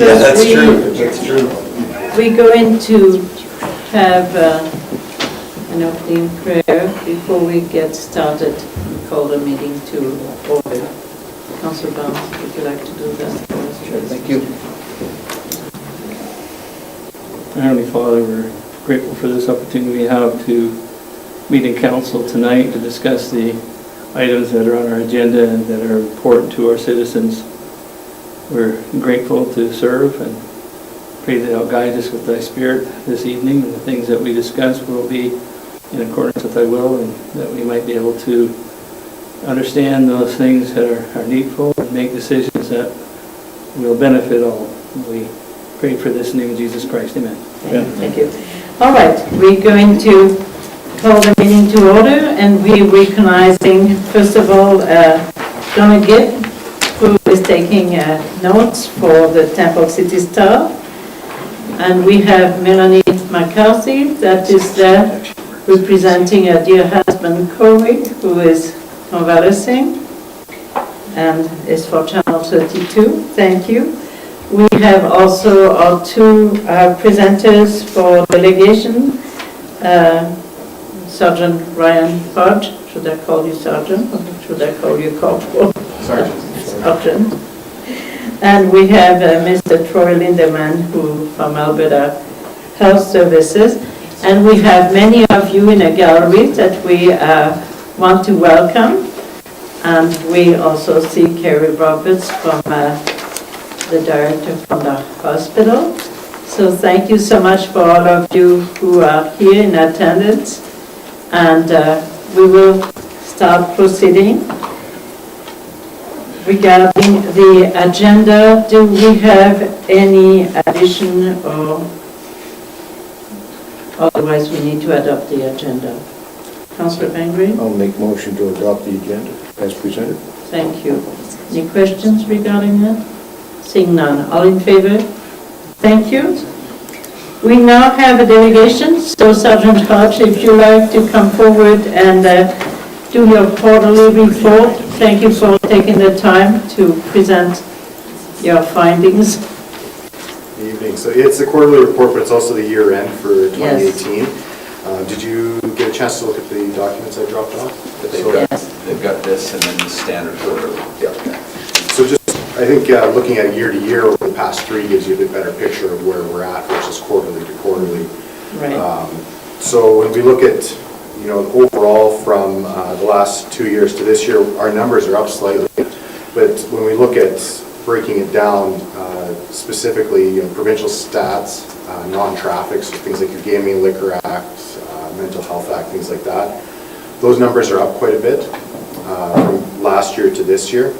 councillors, That's true. we're going to have an opening prayer before we get started and call the meeting to order. Councillor Barnes, would you like to do that for us, please? Thank you. Heavenly Father, we're grateful for this opportunity we have to meet in council tonight to discuss the items that are on our agenda and that are important to our citizens. We're grateful to serve and pray that thou guide us with thy spirit this evening, and the things that we discuss will be in accordance with thy will, and that we might be able to understand those things that are needful and make decisions that will benefit all. We pray for this in the name of Jesus Christ. Amen. Thank you. All right, we're going to call the meeting to order, and we're recognizing, first of all, Donna Gibb, who is taking notes for the Temple City Star. And we have Melanie McCarthy, that is there representing her dear husband, Corey, who is convalescing and is for Channel 32. Thank you. We have also our two presenters for delegation, Sergeant Ryan Hodge. Should I call you Sergeant, or should I call you Corporal? Sergeant. And we have Mr. Troy Lindemann, who from Alberta Health Services. And we have many of you in the gallery that we want to welcome. And we also see Kerry Roberts from the director from the hospital. So thank you so much for all of you who are here in attendance. And we will start proceeding. Regarding the agenda, do we have any addition, or otherwise we need to adopt the agenda? Councillor Bengry? I'll make motion to adopt the agenda as presented. Thank you. Any questions regarding that? Seeing none. All in favor? Thank you. We now have a delegation, so Sergeant Hodge, if you like to come forward and do your quarterly report. Thank you for taking the time to present your findings. Good evening. So it's the quarterly report, but it's also the year end for 2018. Yes. Did you get a chance to look at the documents I dropped off? They've got this and then the standard quarterly. Yeah. So just, I think looking at year to year over the past 3 gives you a bit better picture of where we're at versus quarterly to quarterly. Right. So when we look at, overall from the last 2 years to this year, our numbers are up slightly. But when we look at breaking it down, specifically provincial stats, non-traffic, so things like your Gaming Liquor Act, Mental Health Act, things like that, those numbers are up quite a bit from last year to this year.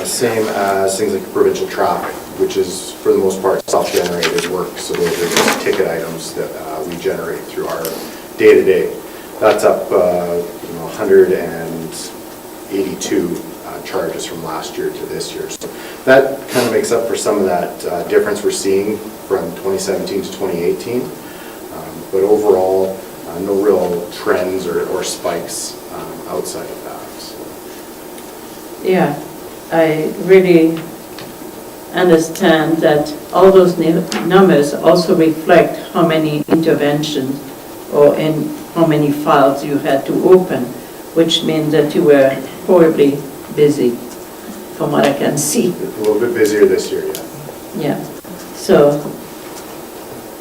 Same as things like provincial traffic, which is for the most part self-generated work. So those are just ticket items that we generate through our day-to-day. That's up 182 charges from last year to this year. So that kind of makes up for some of that difference we're seeing from 2017 to 2018. But overall, no real trends or spikes outside of that. So. Yeah, I really understand that all those numbers also reflect how many interventions or in how many files you had to open, which means that you were horribly busy, from what I can see. A little bit busier this year, yeah. Yeah. So,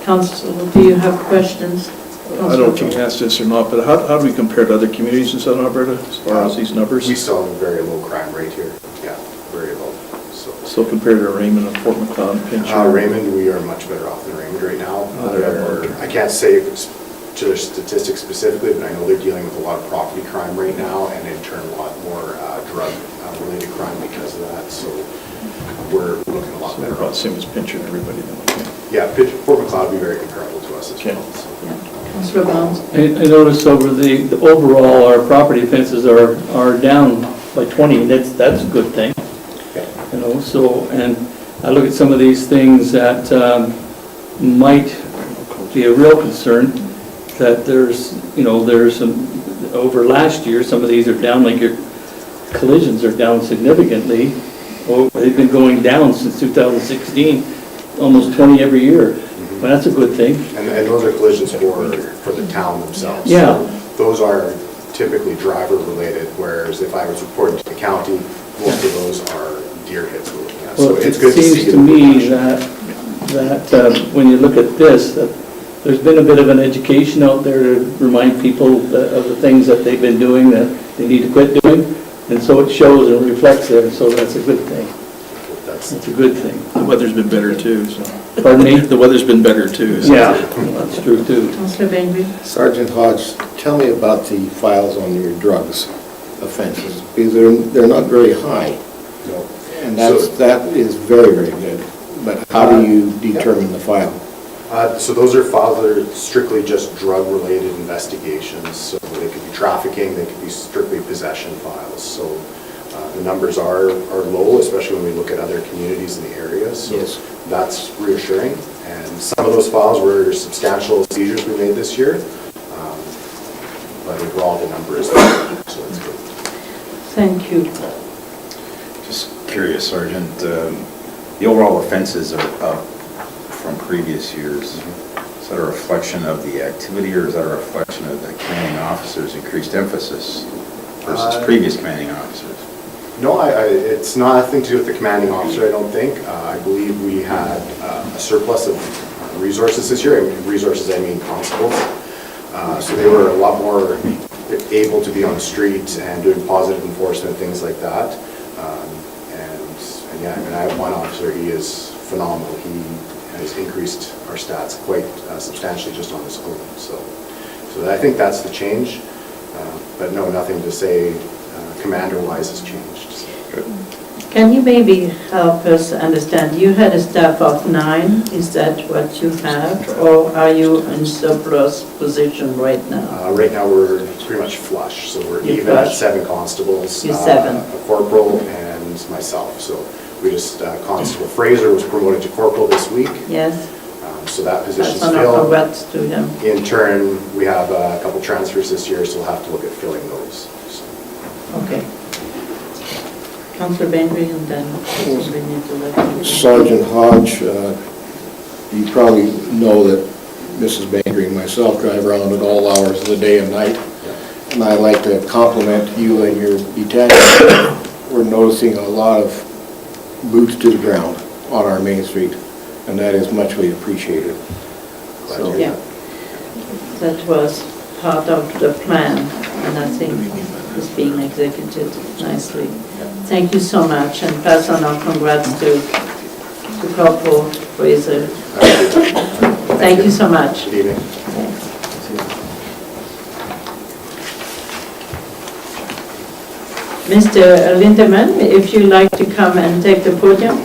Councillor, do you have questions? I don't know if you can ask this or not, but how do we compare to other communities in Southern Alberta as far as these numbers? We still have a very low crime rate here. Yeah, very low. So compared to Raymond and Fort McLeod and Pincher? Raymond, we are much better off than Raymond right now. I can't say to their statistics specifically, but I know they're dealing with a lot of property crime right now, and in turn a lot more drug-related crime because of that. So we're looking a lot better. About the same as Pincher and everybody then. Okay. Yeah, Fort McLeod would be very comparable to us as well. So. Yeah. Councillor Barnes? I noticed over the overall, our property offenses are down by 20. That's a good thing. So, and I look at some of these things that might be a real concern, that there's some, over last year, some of these are down, like your collisions are down significantly, Oh, they've been going down since 2016, almost 20 every year. Well, that's a good thing. And those are collisions for the town themselves. Yeah. So those are typically driver-related, whereas if I was reporting to the county, most of those are deer hits we're looking at. So Well, it's it good to see seems to the me progression. that when you look at this, that there's been a bit of an education out there to remind people of the things that they've been doing that they need to quit doing. And so it shows and reflects there, so that's a good thing. That's That's a good thing. The weather's been better too, so. Pardon me? The weather's been better too. So. Yeah, that's true too. Councillor Bengry? Sergeant Hodge, tell me about the files on your drugs offenses, because they're not very high, No. and So- that is very, very good. But how do you determine the file? So those are files that are strictly just drug-related investigations. So they could be trafficking, they could be strictly possession files. So the numbers are low, especially when we look at other communities in the area. So Yes. that's reassuring. And some of those files were substantial seizures we made this year. But overall, the number is low, so it's good. Thank you. Just curious, Sergeant, the overall offenses are up from previous years. Is that a reflection of the activity, or is that a reflection of the commanding officer's increased emphasis versus previous commanding officers? No, it's nothing to do with the commanding officer, I don't think. I believe we had a surplus of resources this year. And resources, I mean constables. So they were a lot more able to be on the street and doing positive enforcement, things like that. And yeah, I mean, I have one officer, he is phenomenal. He has increased our stats quite substantially just on his own. So I think that's the change. But no, nothing to say commander-wise has changed. So. Can you maybe help us understand, you had a staff of 9, is that what you have, or are you in surplus position right now? Right now, we're pretty much flush, so we're You're even at flush. 7 constables. You're 7. A corporal and myself. So we just, Constable Fraser was promoted to corporal this week. Yes? So that position's That's on our filled. congrats to him. In turn, we have a couple transfers this year, so we'll have to look at filling those. So. Okay. Councillor Bengry, and then we need to let you. Sergeant Hodge, you probably know that Mrs. Bengry and myself drive around at all hours of the day and night. And I'd like to compliment you and your detachment. We're noticing a lot of boots to the ground on our main street, and that is muchly appreciated. So, Yeah, that was part of the plan, and I think it's being executed nicely. Thank you so much, and pass on our congrats to Corporal Fraser. Thank you so much. Good evening. Mr. Lindemann, if you'd like to come and take the podium.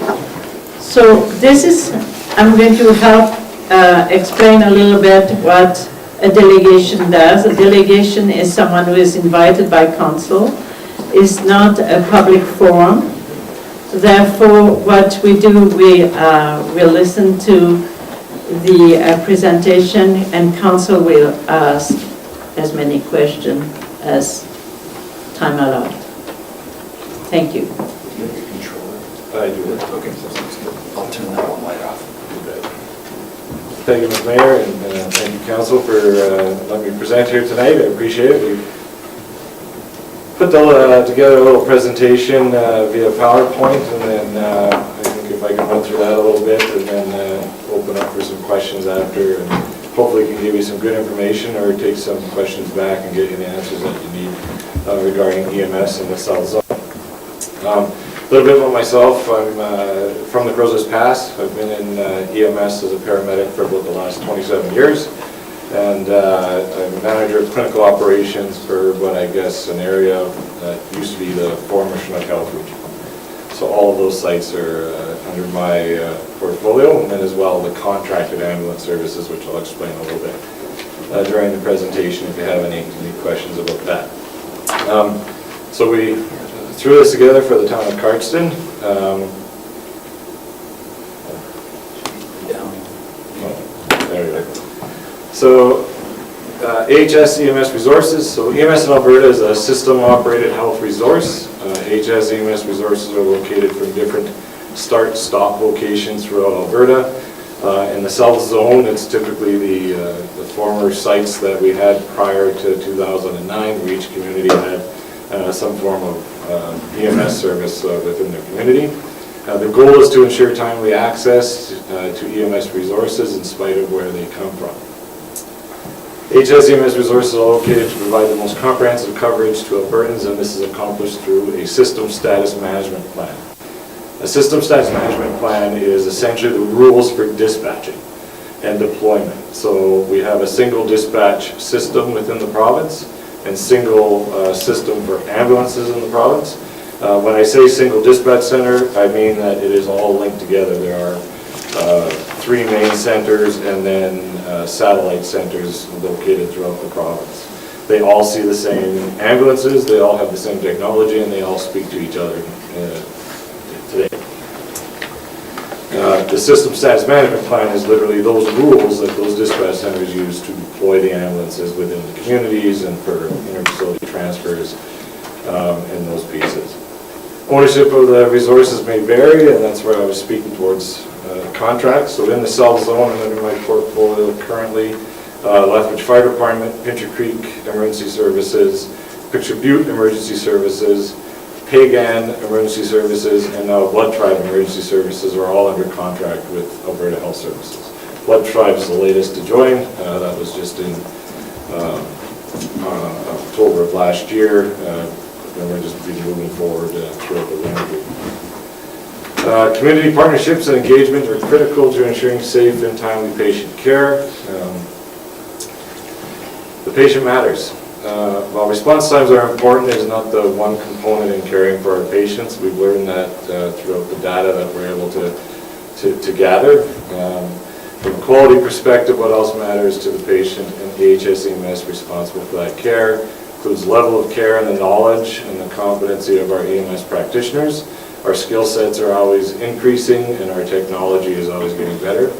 So this is, I'm going to help explain a little bit what a delegation does. A delegation is someone who is invited by council. It's not a public forum. Therefore, what we do, we will listen to the presentation, and council will ask as many questions as time allows. Thank you. I do. Okay. I'll turn that one light off. Thank you, Mr. Mayor, and thank you, Council, for letting me present here tonight. I appreciate it. We put together a little presentation via PowerPoint, and then I think if I can run through that a little bit, and then open up for some questions after, and hopefully can give you some good information or take some questions back and get you the answers that you need regarding EMS in the South Zone. A little bit about myself. I'm from the Crozes Pass. I've been in EMS as a paramedic for about the last 27 years. And I'm manager of clinical operations for what I guess an area that used to be the former Chinook Health region. So all of those sites are under my portfolio, and then as well the contracted ambulance services, which I'll explain a little bit during the presentation if you have any questions about that. So we threw this together for the town of Cardston. There we go. So AHS EMS resources. So EMS in Alberta is a system operated health resource. HS EMS resources are located from different start-stop locations throughout Alberta. In the south zone, it's typically the former sites that we had prior to 2009, where each community had some form of EMS service within their community. The goal is to ensure timely access to EMS resources in spite of where they come from. HS EMS resources are located to provide the most comprehensive coverage to Albertans, and this is accomplished through a system status management plan. A system status management plan is essentially the rules for dispatching and deployment. So we have a single dispatch system within the province and single system for ambulances in the province. When I say single dispatch center, I mean that it is all linked together. There are 3 main centers and then satellite centers located throughout the province. They all see the same ambulances, they all have the same technology, and they all speak to each other today. The system status management plan is literally those rules that those dispatch centers use to deploy the ambulances within the communities and for inter-facility transfers and those pieces. Ownership of the resources may vary, and that's where I was speaking towards contracts. So in the south zone and under my portfolio currently, Lethbridge Fire Department, Pincher Creek Emergency Services, Picture Butte Emergency Services, Pagan Emergency Services, and now Blood Tribe Emergency Services are all under contract with Alberta Health Services. Blood Tribe is the latest to join. That was just in October of last year. And we're just moving forward throughout the winter. Community partnerships and engagement are critical to ensuring safe and timely patient care. The patient matters. While response times are important, it is not the one component in caring for our patients. We've learned that throughout the data that we're able to gather. From a quality perspective, what else matters to the patient and the HS EMS responsible for that care includes level of care and the knowledge and the competency of our EMS practitioners. Our skill sets are always increasing and our technology is always getting better.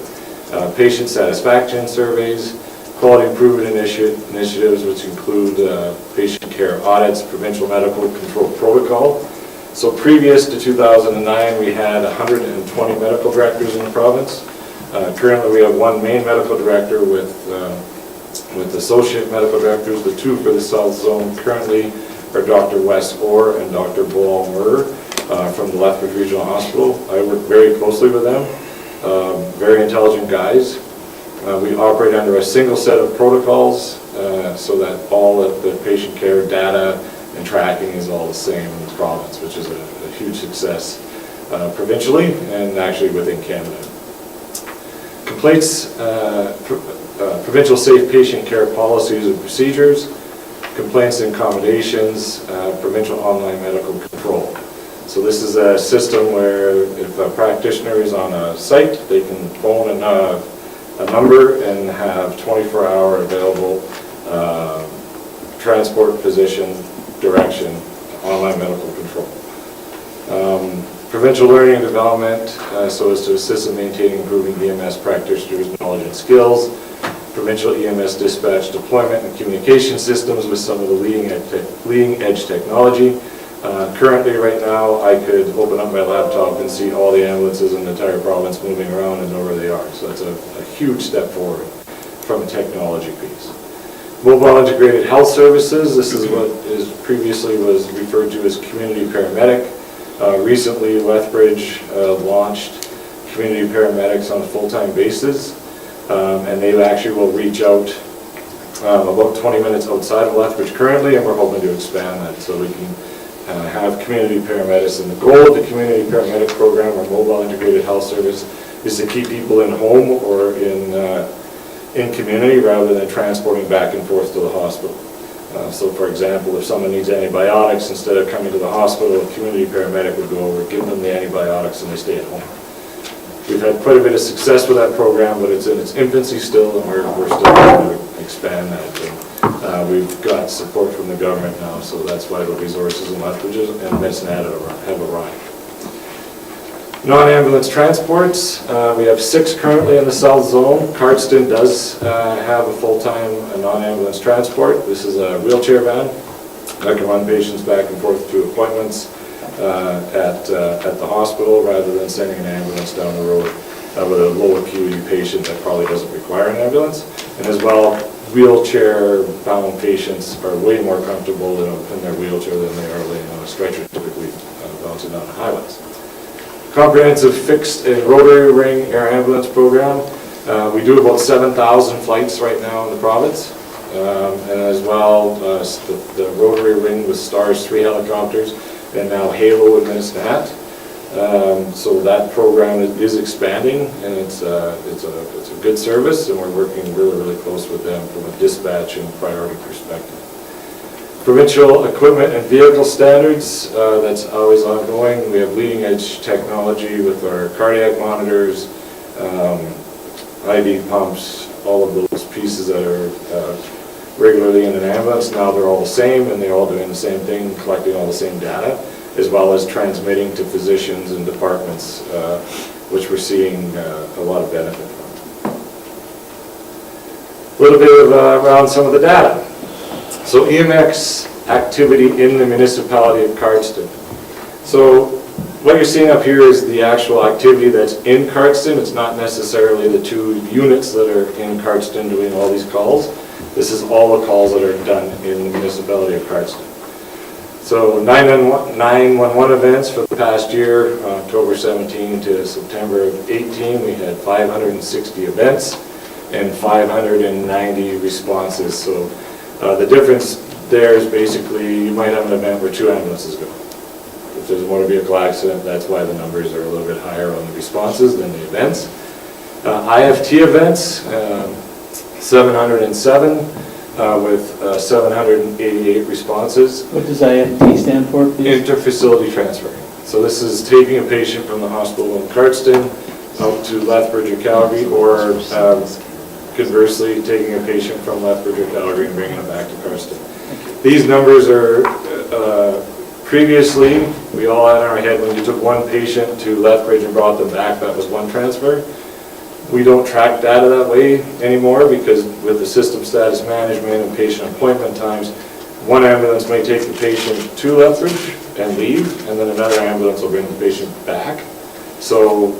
Patient satisfaction surveys, quality improvement initiatives, which include patient care audits, provincial medical control protocol. So previous to 2009, we had 120 medical directors in the province. Currently, we have 1 main medical director with associate medical directors. The 2 for the South Zone currently are Dr. Wes Orr and Dr. Boal Murr from the Lethbridge Regional Hospital. I work very closely with them. Very intelligent guys. We operate under a single set of protocols so that all of the patient care data and tracking is all the same in the province, which is a huge success provincially and actually within Canada. Complaints, provincial safe patient care policies and procedures, complaints and accommodations, provincial online medical control. So this is a system where if a practitioner is on a site, they can phone a number and have 24-hour available transport, position, direction, online medical control. Provincial learning and development, so as to assist in maintaining and improving EMS practitioners' knowledge and skills. Provincial EMS dispatch deployment and communication systems with some of the leading edge technology. Currently, right now, I could open up my laptop and see all the ambulances in the entire province moving around and know where they are. So that's a huge step forward from a technology piece. Mobile integrated health services. This is what previously was referred to as community paramedic. Recently, Lethbridge launched community paramedics on a full-time basis, and they actually will reach out about 20 minutes outside of Lethbridge currently, and we're hoping to expand that so we can have community paramedics. And the goal of the community paramedic program, or mobile integrated health service, is to keep people in home or in community rather than transporting back and forth to the hospital. So for example, if someone needs antibiotics, instead of coming to the hospital, a community paramedic would go over, give them the antibiotics, and they stay at home. We've had quite a bit of success with that program, but it's in its infancy still, and we're still trying to expand that. And we've got support from the government now, so that's why the resources in Lethbridge and Medicine have arrived. Non-ambulance transports, we have 6 currently in the South Zone. Cardston does have a full-time non-ambulance transport. This is a wheelchair van that can run patients back and forth to appointments. at the hospital rather than sending an ambulance down the road with a low acuity patient that probably doesn't require an ambulance. And as well, wheelchair-bound patients are way more comfortable in their wheelchair than they are laying on a stretcher, typically bouncing down the highways. Comprehensive fixed and rotary ring air ambulance program. We do about 7,000 flights right now in the province. And as well, the rotary ring with STARS 3 helicopters, and now Halo in Minnesota. So that program is expanding, and it's a good service, and we're working really close with them from a dispatch and priority perspective. Provincial equipment and vehicle standards, that's always ongoing. We have leading edge technology with our cardiac monitors, IV pumps, all of those pieces that are regularly in an ambulance. Now they're all the same, and they're all doing the same thing, collecting all the same data, as well as transmitting to physicians and departments, which we're seeing a lot of benefit from. A little bit around some of the data. So EMX activity in the municipality of Cardston. So what you're seeing up here is the actual activity that's in Cardston. It's not necessarily the 2 units that are in Cardston doing all these calls. This is all the calls that are done in the municipality of Cardston. So 911 events for the past year, October 17 to September of 18, we had 560 events and 590 responses. So the difference there is basically you might have an event where 2 ambulances go. If there's a motor vehicle accident, that's why the numbers are a little bit higher on the responses than the events. IFT events, 707 with 788 responses. What does IFT stand for, please? Interfacility transferring. So this is taking a patient from the hospital in Cardston out to Lethbridge or Calgary, or conversely, taking a patient from Lethbridge or Calgary and bringing them back to Cardston. These numbers are, previously, we all had in our head when you took one patient to Lethbridge and brought them back, that was one transfer. We don't track data that way anymore because with the system status management and patient appointment times, one ambulance may take the patient to Lethbridge and leave, and then another ambulance will bring the patient back. So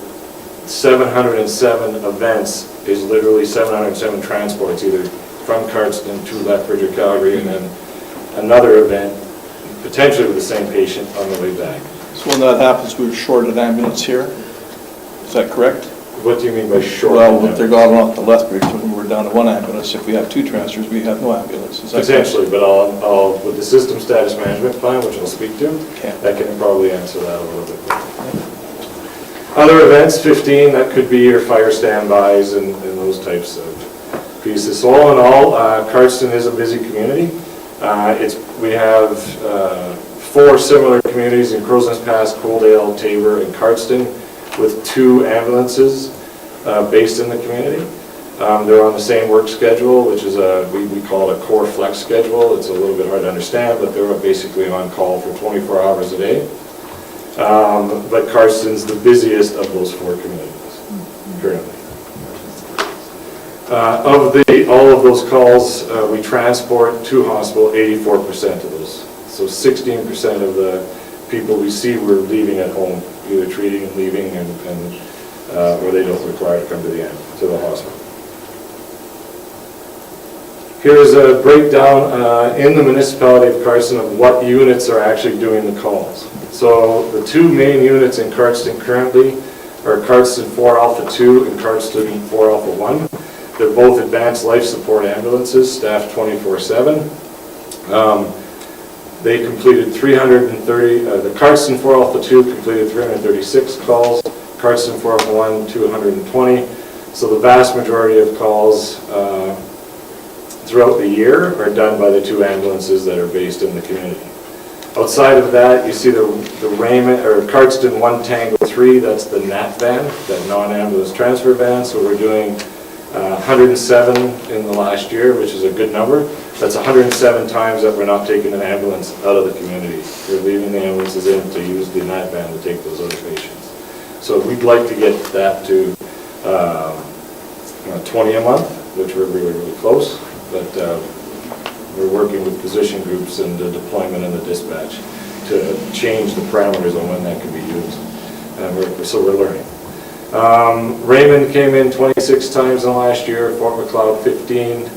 707 events is literally 707 transports, either from Cardston to Lethbridge or Calgary, and then another event, potentially with the same patient on the way back. So when that happens, we're short an ambulance here? Is that correct? What do you mean by short? Well, if they're going off to Lethbridge, when we're down to 1 ambulance, if we have 2 transfers, we have no ambulance. Is that potentially, but I'll, with the system status management plan, which I'll speak to, Okay. I can probably answer that a little bit better. Other events, 15, that could be your fire standbys and those types of pieces. So all in all, Cardston is a busy community. We have 4 similar communities in Crozon's Pass, Coaldale, Tabor, and Cardston, with 2 ambulances based in the community. They're on the same work schedule, which is we call it a core flex schedule. It's a little bit hard to understand, but they're basically on call for 24 hours a day. But Cardston's the busiest of those 4 communities currently. All of those calls, we transport to hospital 84% of those. So 16% of the people we see were leaving at home, either treating and leaving, or they don't require to come to the hospital. Here's a breakdown in the municipality of Cardston of what units are actually doing the calls. So the 2 main units in Cardston currently are Cardston 4 Alpha 2 and Cardston 4 Alpha 1. They're both advanced life support ambulances, staffed 24/7. They completed 330, the Cardston 4 Alpha 2 completed 336 calls, Cardston 4 Alpha 1, 220. So the vast majority of calls throughout the year are done by the 2 ambulances that are based in the community. Outside of that, you see the Raymond, or Cardston 1 Tango 3, that's the NAT van, that non-ambulance transfer van. So we're doing 107 in the last year, which is a good number. That's 107 times that we're not taking an ambulance out of the community. We're leaving the ambulances in to use the NAT van to take those other patients. So we'd like to get that to 20 a month, which we're really close. But we're working with physician groups and the deployment and the dispatch to change the parameters on when that can be used. So we're learning. Raymond came in 26 times in the last year, Fort McLeod 15.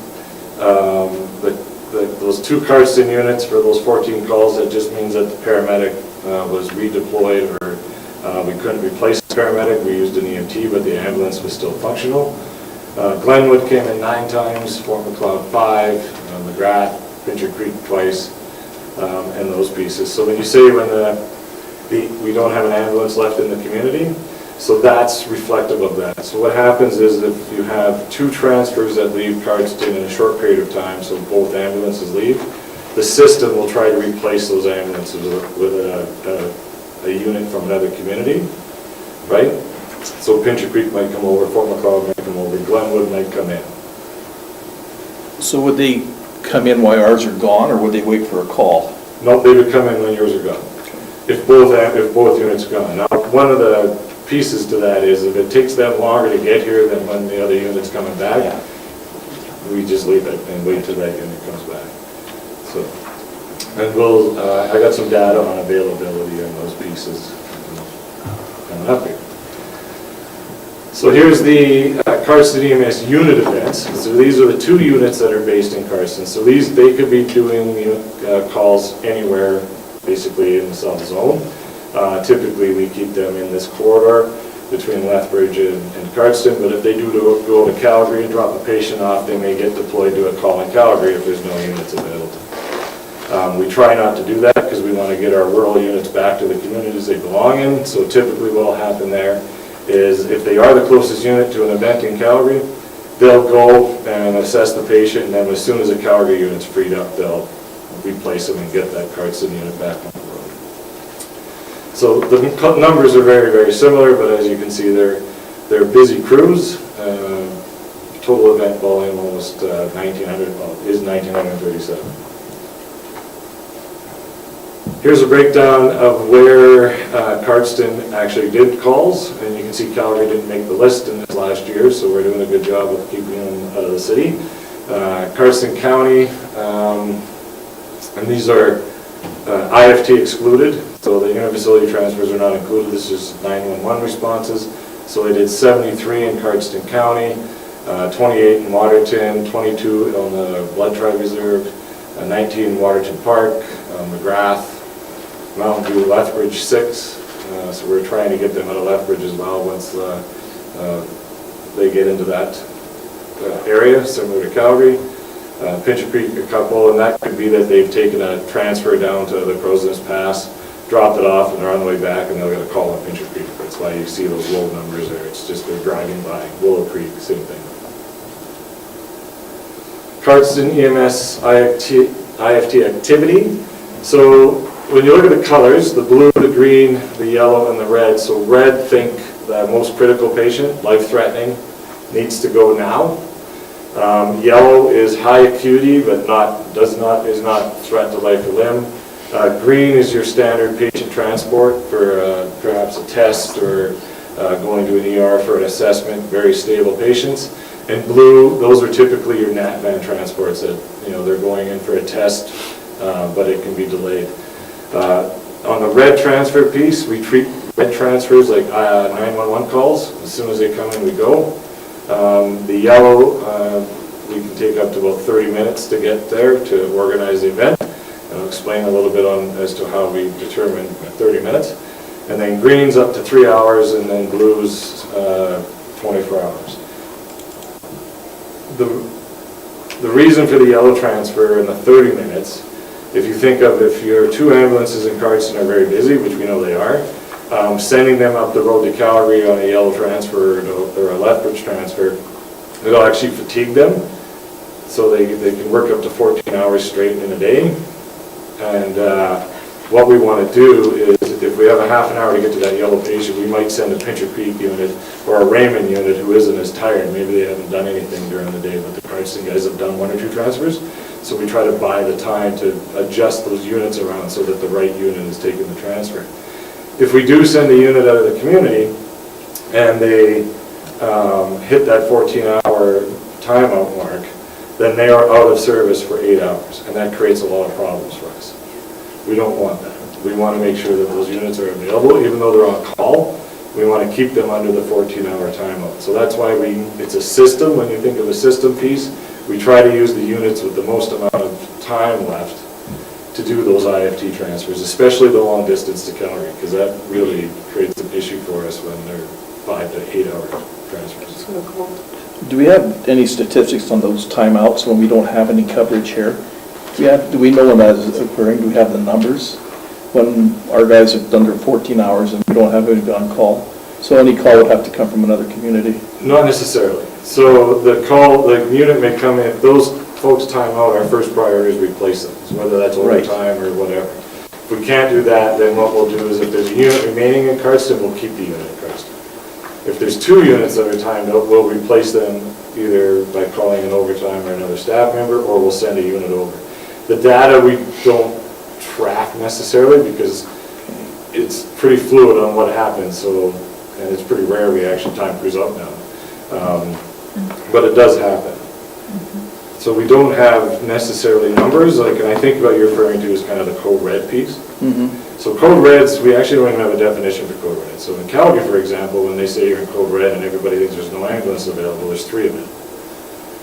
Those 2 Cardston units for those 14 calls, that just means that the paramedic was redeployed, or we couldn't replace the paramedic. We used an EMT, but the ambulance was still functional. Glenwood came in 9 times, Fort McLeod 5, McGrath, Pincher Creek twice, and those pieces. So when you say we don't have an ambulance left in the community, so that's reflective of that. So what happens is if you have 2 transfers that leave Cardston in a short period of time, so both ambulances leave, the system will try to replace those ambulances with a unit from another community, right? So Pincher Creek might come over, Fort McLeod might come over, Glenwood might come in. So would they come in while ours are gone, or would they wait for a call? No, they would come in when yours are gone, if both units are gone. Now, one of the pieces to that is if it takes them longer to get here than when the other unit's coming back, we just leave it and wait till that unit comes back. So, and I got some data on availability on those pieces coming up here. So here's the Cardston EMS unit events. So these are the 2 units that are based in Cardston. So they could be doing calls anywhere, basically in the south zone. Typically, we keep them in this corridor between Lethbridge and Cardston, but if they do go to Calgary and drop a patient off, they may get deployed to a call in Calgary if there's no units available. We try not to do that because we want to get our rural units back to the communities they belong in. So typically what will happen there is if they are the closest unit to an event in Calgary, they'll go and assess the patient, and then as soon as the Calgary unit's freed up, they'll replace them and get that Cardston unit back on the road. So the numbers are very, very similar, but as you can see, they're busy crews. Total event volume almost 1,900, well, is 1,937. Here's a breakdown of where Cardston actually did calls, and you can see Calgary didn't make the list in this last year, so we're doing a good job of keeping them out of the city. Cardston County, and these are IFT excluded, so the unit facility transfers are not included. This is 911 responses. So they did 73 in Cardston County, 28 in Waterton, 22 on the Blood Tribe Reserve, 19 in Waterton Park, McGrath, Mountain View, Lethbridge 6. So we're trying to get them out of Lethbridge as well once they get into that area, similar to Calgary. Pincher Creek a couple, and that could be that they've taken a transfer down to the Crowsnest Pass, dropped it off, and they're on the way back, and they'll get a call on Pincher Creek. That's why you see those low numbers there. It's just they're driving by. Willow Creek, same thing. Cardston EMS IFT activity. So when you look at the colors, the blue, the green, the yellow, and the red. So red, think the most critical patient, life-threatening, needs to go now. Yellow is high acuity, but is not threat to life or limb. Green is your standard patient transport for perhaps a test or going to an ER for an assessment, very stable patients. And blue, those are typically your NAT van transports that, they're going in for a test, but it can be delayed. On the red transfer piece, we treat red transfers like 911 calls. As soon as they come in, we go. The yellow, we can take up to about 30 minutes to get there to organize the event. And I'll explain a little bit as to how we determine 30 minutes. And then green's up to 3 hours, and then blue's 24 hours. The reason for the yellow transfer in the 30 minutes, if you think of if your 2 ambulances in Cardston are very busy, which we know they are, sending them up the road to Calgary on a yellow transfer or a Lethbridge transfer, it'll actually fatigue them. So they can work up to 14 hours straight in a day. And what we want to do is, if we have a half an hour to get to that yellow patient, we might send a Pincher Creek unit or a Raymond unit who isn't as tired. Maybe they haven't done anything during the day, but the Cardston guys have done 1 or 2 transfers. So we try to buy the time to adjust those units around so that the right unit is taking the transfer. If we do send a unit out of the community and they hit that 14-hour timeout mark, then they are out of service for 8 hours, and that creates a lot of problems for us. We don't want that. We want to make sure that those units are available, even though they're on call. We want to keep them under the 14-hour timeout. So that's why it's a system. When you think of a system piece, we try to use the units with the most amount of time left to do those IFT transfers, especially the long distance to Calgary, because that really creates an issue for us when they're 5 to 8 hour transfers. Do we have any statistics on those timeouts when we don't have any coverage here? Do we know when that is occurring? Do we have the numbers? When our guys have done their 14 hours and we don't have anybody on call? So any call would have to come from another community? Not necessarily. So the unit may come in, if those folks time out, our first priority is replace them, so whether that's overtime or whatever. If we can't do that, then what we'll do is if there's a unit remaining in Cardston, we'll keep the unit in Cardston. If there's 2 units that are timed out, we'll replace them either by calling an overtime or another staff member, or we'll send a unit over. The data we don't track necessarily because it's pretty fluid on what happens, and it's pretty rare we actually time crews up now. But it does happen. So we don't have necessarily numbers, and I think what you're referring to is kind of the code red piece. So code reds, we actually don't even have a definition for code red. So in Calgary, for example, when they say you're in code red and everybody thinks there's no ambulance available, there's 3 of them.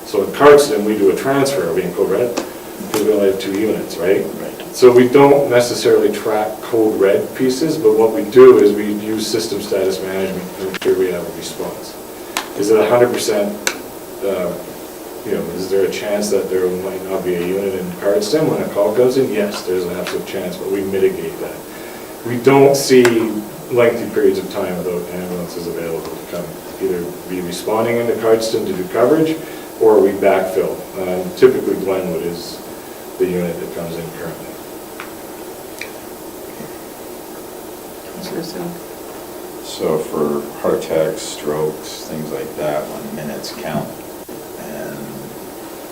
So in Cardston, we do a transfer of being code red because we only have 2 units, right? So we don't necessarily track code red pieces, but what we do is we use system status management to make sure we have a response. Is it 100%, is there a chance that there might not be a unit in Cardston when a call comes in? Yes, there's an absolute chance, but we mitigate that. We don't see lengthy periods of time without ambulances available to come, either be responding into Cardston to do coverage, or we backfill. Typically Glenwood is the unit that comes in currently. Councillor Selk. So for heart attacks, strokes, things like that, when minutes count, and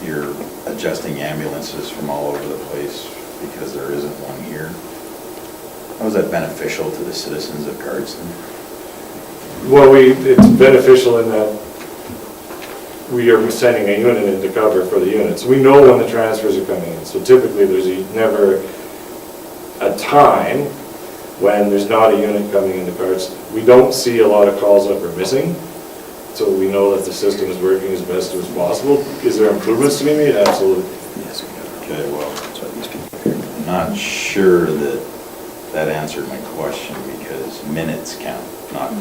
you're adjusting ambulances from all over the place because there isn't one here, how is that beneficial to the citizens of Cardston? Well, it's beneficial in that we are sending a unit in to cover for the units. We know when the transfers are coming in, so typically there's never a time when there's not a unit coming into Cardston. We don't see a lot of calls that we're missing, so we know that the system is working as best as possible. Is there improvements to be made? Absolutely. Okay, well, I'm not sure that answered my question, because minutes count, not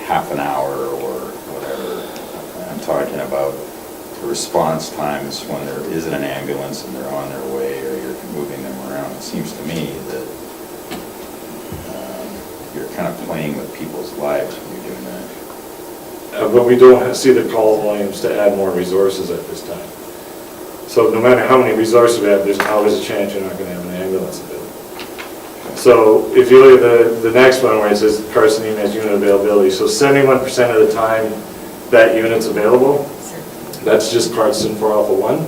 half an hour or whatever. I'm talking about the response times when there isn't an ambulance and they're on their way or you're moving them around. It seems to me that you're kind of playing with people's lives when you're doing that. But we don't see the call volumes to add more resources at this time. So no matter how many resources we have, there's always a chance you're not going to have an ambulance available. So if you look at the next one where it says Cardston has unit availability, so 71% of the time that unit's available, that's just Cardston 4 Alpha 1,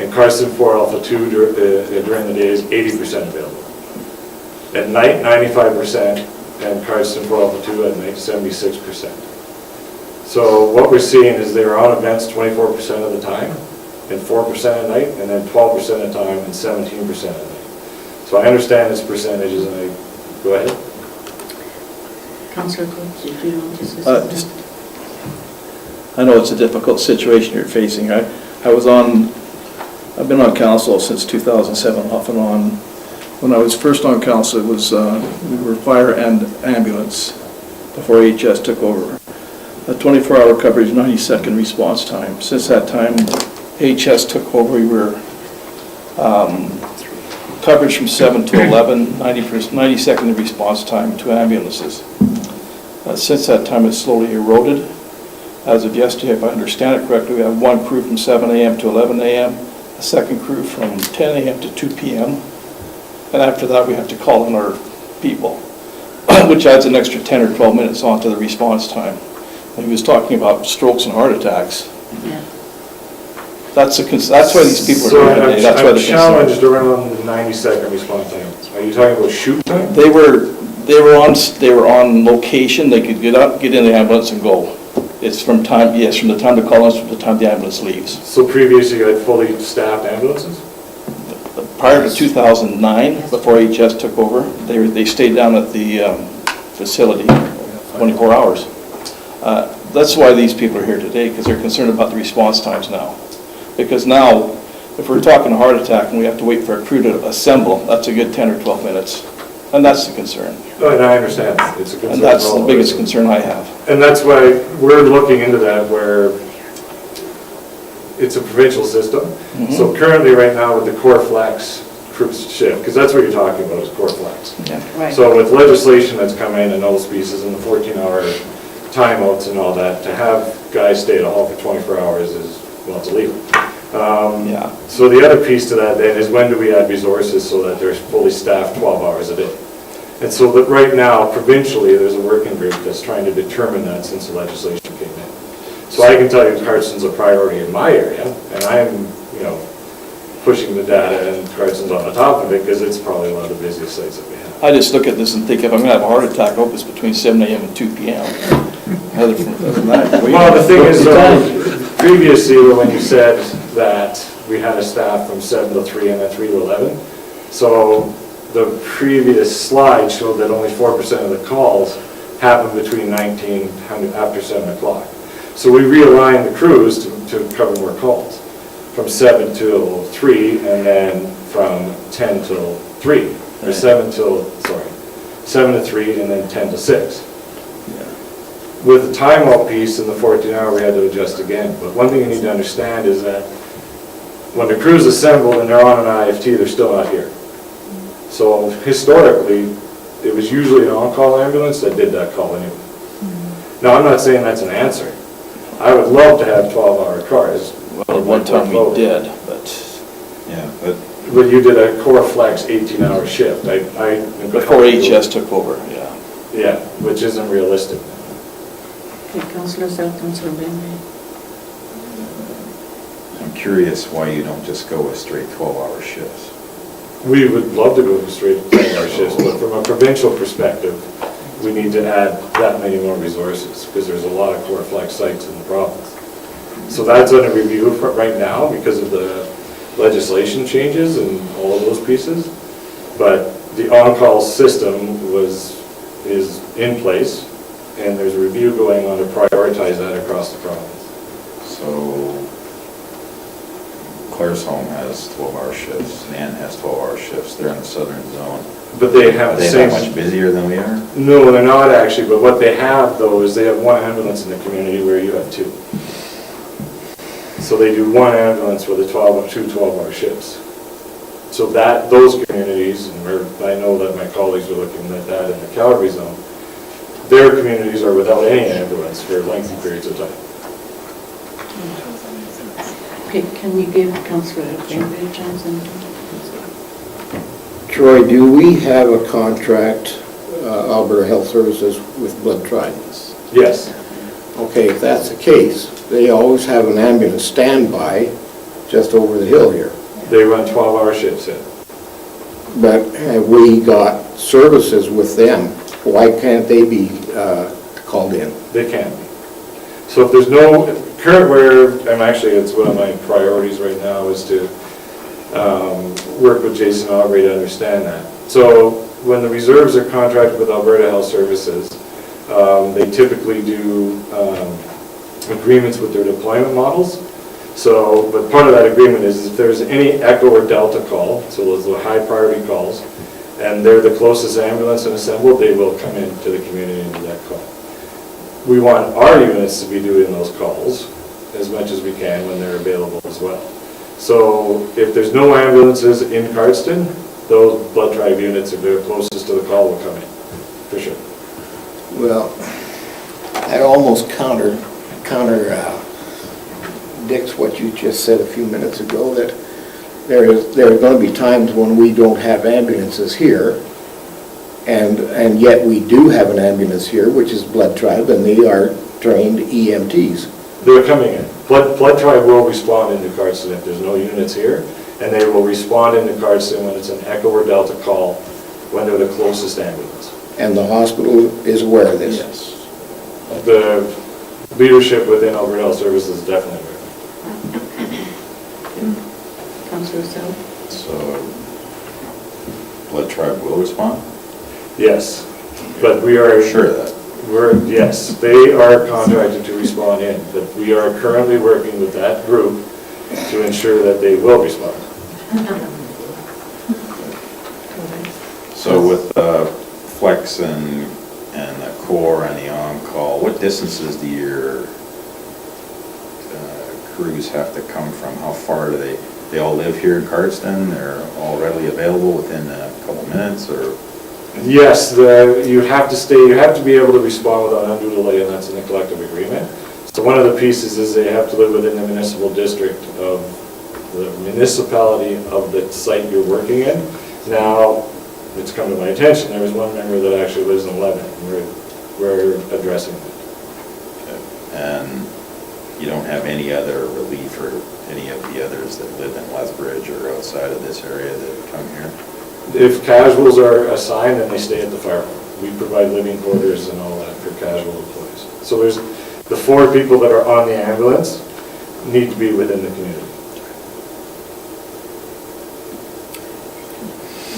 and Cardston 4 Alpha 2 during the day is 80% available. At night, 95%, and Cardston 4 Alpha 2 at night, 76%. So what we're seeing is they're on events 24% of the time, and 4% at night, and then 12% of the time, and 17% at night. So I understand this percentages, and go ahead. Councillor Coates, did you want to say something? I know it's a difficult situation you're facing. I've been on council since 2007, off and on. When I was first on council, it was we were fire and ambulance before HS took over. A 24-hour coverage, 90-second response time. Since that time, HS took over. We were coverage from 7 to 11, 90-second response time to ambulances. Since that time, it's slowly eroded. As of yesterday, if I understand it correctly, we have 1 crew from 7 a.m. to 11 a.m., a second crew from 10 a.m. to 2 p.m., and after that, we have to call in our people, which adds an extra 10 or 12 minutes onto the response time. When he was talking about strokes and heart attacks, Yeah. that's why these people are here today. That's why I'm they're challenged around the 90-second response time. Are you talking about shoot time? They were on location. They could get in the ambulance and go. It's from the time to call us to the time the ambulance leaves. So previously you had fully staffed ambulances? prior to 2009, before HS took over, they stayed down at the facility 24 hours. That's why these people are here today, because they're concerned about the response times now. Because now, if we're talking a heart attack and we have to wait for a crew to assemble, that's a good 10 or 12 minutes. And that's the concern. Oh, and I understand, it's a concern. And that's the biggest concern I have. And that's why we're looking into that, where it's a provincial system. So currently, right now, with the Core Flex crew shift, because that's what you're talking about, is Core Flex. Yeah. Right. So with legislation that's come in and all pieces and the 14-hour timeouts and all that, to have guys stay at a hall for 24 hours is, well, it's illegal. Yeah. So the other piece to that then is, when do we add resources so that they're fully staffed 12 hours a day? And so that right now, provincially, there's a working group that's trying to determine that since the legislation came in. So I can tell you Cardston's a priority in my area, and I'm, pushing the data, and Cardston's on the top of it because it's probably one of the busiest sites that we have. I just look at this and think, if I'm going to have a heart attack, I hope it's between 7 a.m. and 2 p.m. Other than that, Well, the thing is, previously, when you said that we had a staff from 7 to 3 and then 3 to 11, so the previous slide showed that only 4% of the calls happen between 19 after 7 o'clock. So we realigned the crews to cover more calls, from 7 till 3, and then from 10 till 3, or 7 to 3, and then 10 to 6. With the timeout piece and the 14-hour, we had to adjust again. But one thing you need to understand is that when the crews assemble and they're on an IFT, they're still not here. So historically, it was usually an on-call ambulance that did that call anyway. Now, I'm not saying that's an answer. I would love to have 12-hour cars. well, at one time we did, but Yeah, but But you did a Core Flex 18-hour shift. before HS took over, yeah. Yeah, which isn't realistic. Okay, Councillor Selk, Councillor Bengry. I'm curious why you don't just go with straight 12-hour shifts. We would love to go straight to 12-hour shifts, but from a provincial perspective, we need to add that many more resources, because there's a lot of Core Flex sites in the province. So that's under review right now because of the legislation changes and all of those pieces. But the on-call system is in place, and there's a review going on to prioritize that across the province. So Claire's home has 12-hour shifts, Nan has 12-hour shifts, they're in the southern zone. But they have Are the they same... that much busier than we are? No, they're not actually, but what they have though is they have one ambulance in the community where you have two. So they do one ambulance with two 12-hour shifts. So that, those communities, and I know that my colleagues are looking at that in the Calgary zone, their communities are without any ambulance for lengthy periods of time. Okay, can you give Councillor Bengry a chance? Troy, do we have a contract, Alberta Health Services, with Blood Tribe? Yes. Okay, if that's the case, they always have an ambulance standby just over the hill here. They run 12-hour shifts in. But have we got services with them? Why can't they be called in? They can be. So if there's no, and actually it's one of my priorities right now is to work with Jason Aubrey to understand that. So when the reserves are contracted with Alberta Health Services, they typically do agreements with their deployment models. So, but part of that agreement is if there's any Echo or Delta call, so those are high priority calls, and they're the closest ambulance and assembled, they will come into the community and do that call. We want our units to be doing those calls as much as we can when they're available as well. So if there's no ambulances in Cardston, those Blood Tribe units, if they're closest to the call, will come in, for sure. Well, that almost contradicts what you just said a few minutes ago, that there are going to be times when we don't have ambulances here, and yet we do have an ambulance here, which is Blood Tribe, and they are trained EMTs. They're coming in. Blood Tribe will respond into Cardston if there's no units here, and they will respond into Cardston when it's an Echo or Delta call, when they're the closest ambulance. And the hospital is aware of this? Yes. The leadership within Alberta Health Services is definitely aware. Councillor Selk. So Blood Tribe will respond? Yes, but we are... Sure of that. Yes, they are contracted to respond in, but we are currently working with that group to ensure that they will respond. So with Flex and the Core and the on-call, what distances do your crews have to come from? How far do they all live here in Cardston? They're all readily available within a couple minutes, or? Yes, you have to be able to respond without undue delay, and that's in the collective agreement. So one of the pieces is they have to live within the municipal district of the municipality of the site you're working in. Now, it's come to my attention, there was one member that actually lives in Lebanon, and we're addressing it. And you don't have any other relief for any of the others that live in Lethbridge or outside of this area that come here? If casuals are assigned, then they stay at the fire hall. We provide living quarters and all that for casual employees. So there's the 4 people that are on the ambulance need to be within the community.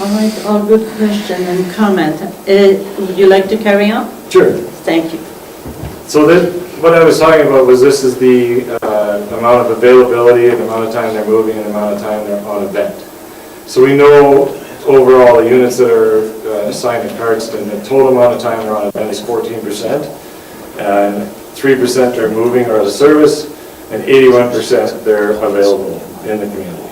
All right, all good question and comment. Would you like to carry on? Sure. Thank you. So what I was talking about was this is the amount of availability, the amount of time they're moving, and the amount of time they're on event. So we know overall the units that are assigned to Cardston, the total amount of time they're on event is 14%, and 3% are moving or out of service, and 81% they're available in the community.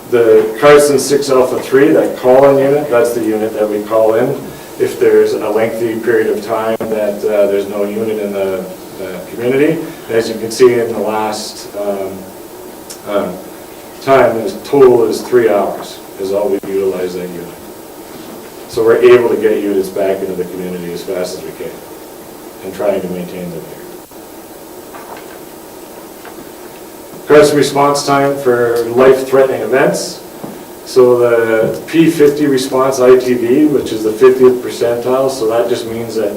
The Cardston 6 Alpha 3, that call-in unit, that's the unit that we call in if there's a lengthy period of time that there's no unit in the community. As you can see in the last time, the total is 3 hours is all we've utilized that unit. So we're able to get units back into the community as fast as we can and trying to maintain them here. Cardston response time for life-threatening events. So the P50 response ITV, which is the 50th percentile, so that just means that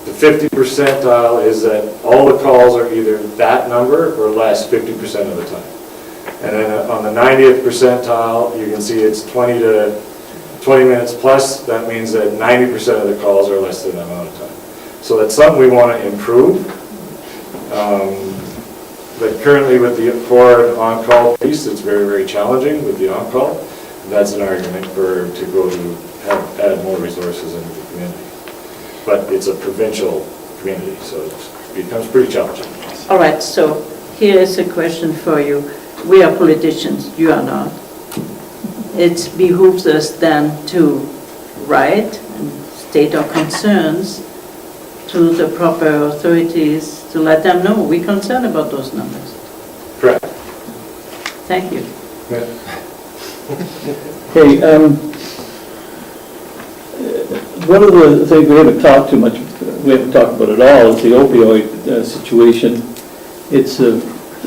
the 50th percentile is that all the calls are either that number or less 50% of the time. And then on the 90th percentile, you can see it's 20 minutes plus. That means that 90% of the calls are less than that amount of time. So that's something we want to improve. But currently with the forward on-call piece, it's very, very challenging with the on-call. That's an argument to go to add more resources into the community. But it's a provincial community, so it becomes pretty challenging. All right, so here is a question for you. We are politicians, you are not. It behooves us then to write and state our concerns to the proper authorities to let them know we're concerned about those numbers. Correct. Thank you. Yeah. Hey, one of the things we haven't talked too much, we haven't talked about at all, is the opioid situation. It's a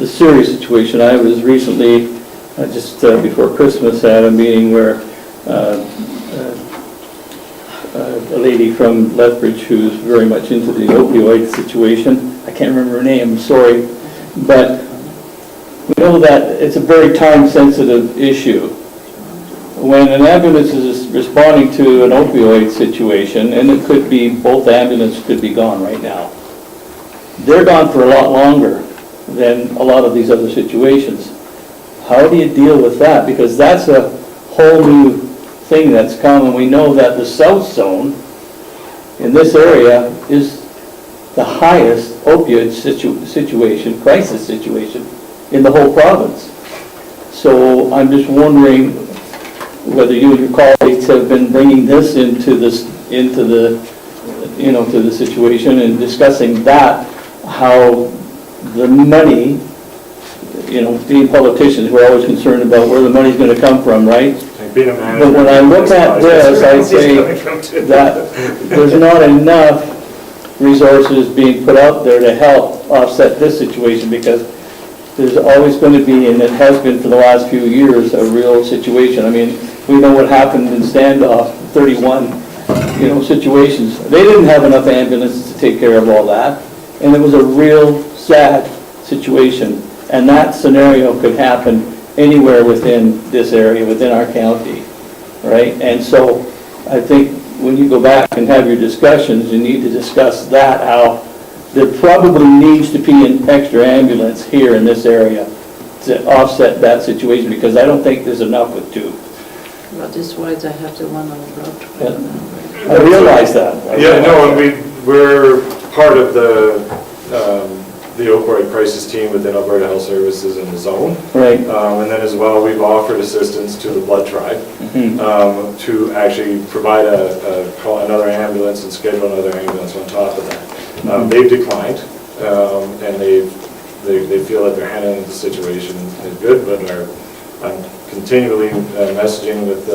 serious situation. I was recently, just before Christmas, at a meeting where a lady from Lethbridge who's very much into the opioid situation, I can't remember her name, sorry, but we know that it's a very time-sensitive issue. When an ambulance is responding to an opioid situation, and it could be, both ambulances could be gone right now. They're gone for a lot longer than a lot of these other situations. How do you deal with that? Because that's a whole new thing that's come, and we know that the south zone in this area is the highest opioid situation, crisis situation in the whole province. So I'm just wondering whether you and your colleagues have been bringing this into the situation and discussing that, how the money, being politicians, we're always concerned about where the money's going to come from, right? But when I look at this, I say that there's not enough resources being put out there to help offset this situation, because there's always going to be, and it has been for the last few years, a real situation. I mean, we know what happened in standoff, 31, situations. They didn't have enough ambulances to take care of all that, and it was a real sad situation. And that scenario could happen anywhere within this area, within our county. right? And so I think when you go back and have your discussions, you need to discuss that, how there probably needs to be an extra ambulance here in this area to offset that situation, because I don't think there's enough with two. But this is why they have the one on the road. Yeah. I realize that. Yeah, no, and we're part of the opioid crisis team within Alberta Health Services in the zone. Right. And then as well, we've offered assistance to the Blood Tribe to actually provide call another ambulance and schedule another ambulance on top of that. They've declined, and they feel that they're handling the situation is good, but I'm continually messaging with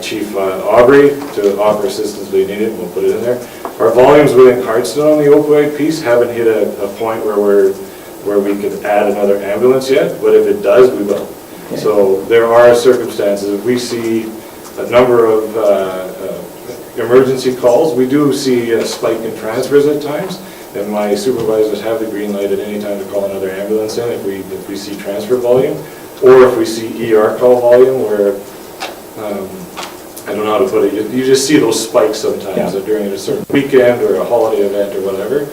Chief Aubrey to offer assistance if they need it, we'll put it in there. Our volumes within Cardston on the opioid piece haven't hit a point where we could add another ambulance yet, but if it does, we will. Okay. So there are circumstances, if we see a number of emergency calls, we do see a spike in transfers at times, and my supervisors have the green light at any time to call another ambulance in if we see transfer volume, or if we see ER call volume where I don't know how to put it, you just see those spikes sometimes during a certain weekend or a holiday event or whatever.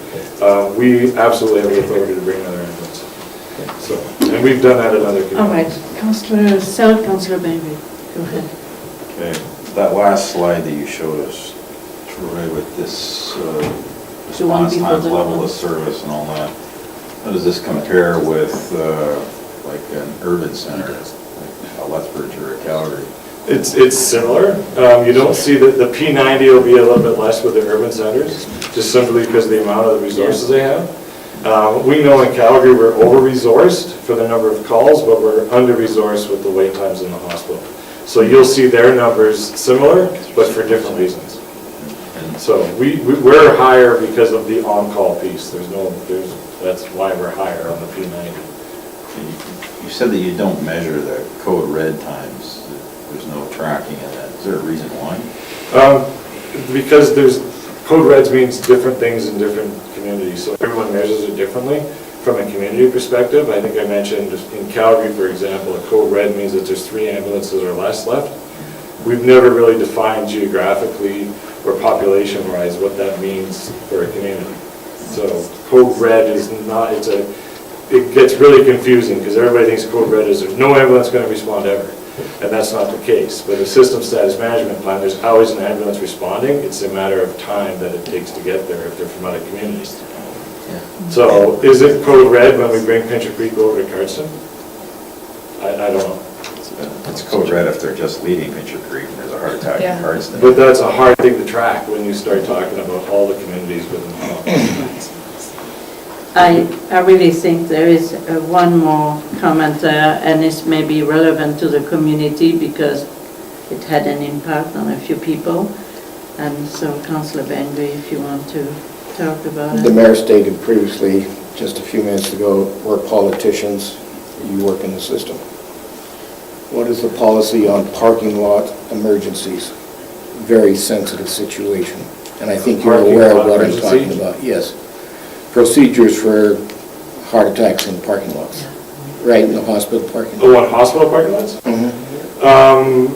We absolutely have the authority to bring another ambulance. So, and we've done that in other communities. All right, Councillor Selk, Councillor Bengry, go ahead. Okay, that last slide that you showed us, Troy, with this response times, level of service and all that, how does this compare with like an urban center, like a Lethbridge or a Calgary? It's similar. You don't see that the P90 will be a little bit less with the urban centers, just simply because of the amount of the resources they have. We know in Calgary we're over-resourced for the number of calls, but we're under-resourced with the wait times in the hospital. So you'll see their numbers similar, but for different reasons. So we're higher because of the on-call piece. That's why we're higher on the P90. You said that you don't measure the code red times. There's no tracking in that. Is there a reason why? Because code reds means different things in different communities, so everyone measures it differently. From a community perspective, I think I mentioned in Calgary, for example, a code red means that there's 3 ambulances or less left. We've never really defined geographically or population-wise what that means for a community. So code red is not, it gets really confusing because everybody thinks code red is there's no ambulance going to respond ever. And that's not the case. But the system status management plan, there's always an ambulance responding. It's a matter of time that it takes to get there if they're from other communities. Yeah. So is it code red when we bring Pincher Creek over to Cardston? I don't know. It's code red if they're just leaving Pincher Creek and there's a heart attack in Cardston. But that's a hard thing to track when you start talking about all the communities within the province. I really think there is one more comment there, and it's maybe relevant to the community because it had an impact on a few people. And so, Councillor Bengry, if you want to talk about it. The mayor stated previously, just a few minutes ago, we're politicians, you work in the system. What is the policy on parking lot emergencies? Very sensitive situation. And I think you're aware of what I'm talking about. Yes. Procedures for heart attacks in parking lots, right in the hospital parking lot. Oh, on hospital parking lots? Mm-hmm.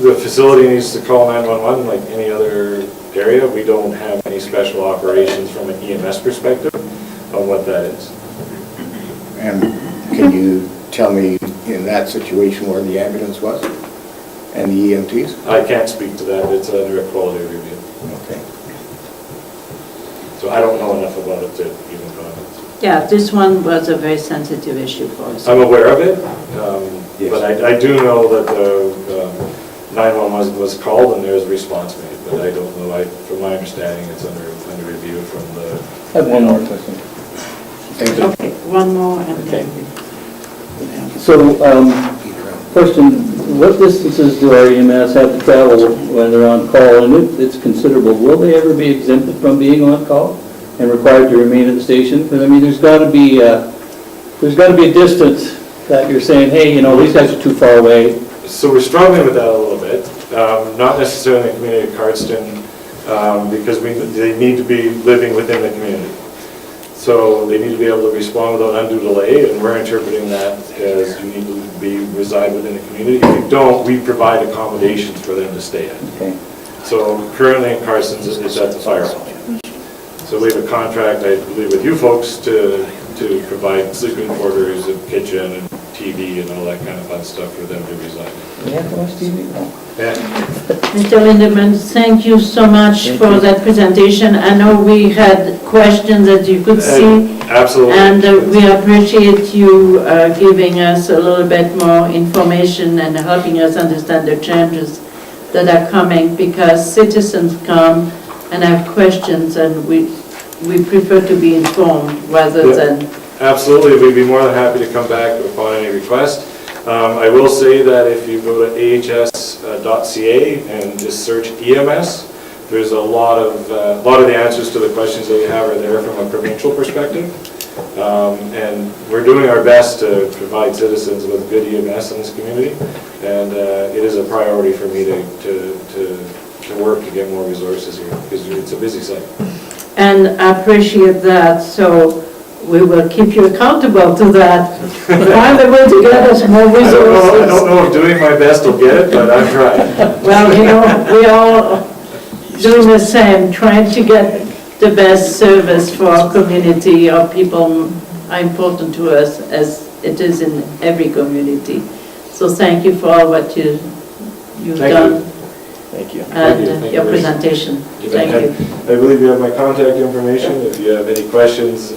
The facility needs to call 911 like any other area. We don't have any special operations from an EMS perspective on what that is. And can you tell me in that situation where the ambulance was and the EMTs? I can't speak to that. It's under a quality review. Okay. So I don't know enough about it to even comment. Yeah, this one was a very sensitive issue for us. I'm aware of it, but I do know that the 911 was called and there's a response made, but I don't know. From my understanding, it's under review from the... I have one more question. Thank you. Okay, one more and Okay. then So, question, what distances do our EMS have to travel when they're on call? And if it's considerable, will they ever be exempted from being on call and required to remain at the station? Because I mean, there's got to be a distance that you're saying, hey, you know, these guys are too far away. So we're struggling with that a little bit, not necessarily in the community of Cardston, because they need to be living within the community. So they need to be able to respond without undue delay, and we're interpreting that as you need to reside within the community. If you don't, we provide accommodations for them to stay at. Okay. So currently in Carson's, it's at the fire hall. So we have a contract, I believe, with you folks to provide sleeping quarters and kitchen and TV and all that kind of fun stuff for them to reside. We have to watch TV? Yeah. Mr. Lindeman, thank you so much for that presentation. I know we had questions that you could see. Absolutely. And we appreciate you giving us a little bit more information and helping us understand the changes that are coming, because citizens come and have questions, and we prefer to be informed rather than... Absolutely, we'd be more than happy to come back upon any request. I will say that if you go to ahs.ca and just search EMS, there's a lot of the answers to the questions that you have are there from a provincial perspective. And we're doing our best to provide citizens with good EMS in this community, and it is a priority for me to work to get more resources here, because it's a busy site. And I appreciate that, so we will keep you accountable to that. Find a way to get us more resources. I don't know if doing my best will get it, but I'm trying. Well, you know, we all doing the same, trying to get the best service for our community. Our people are important to us, as it is in every community. So thank you for all what you've done. Thank you. And your presentation. Thank you. I believe you have my contact information. If you have any questions,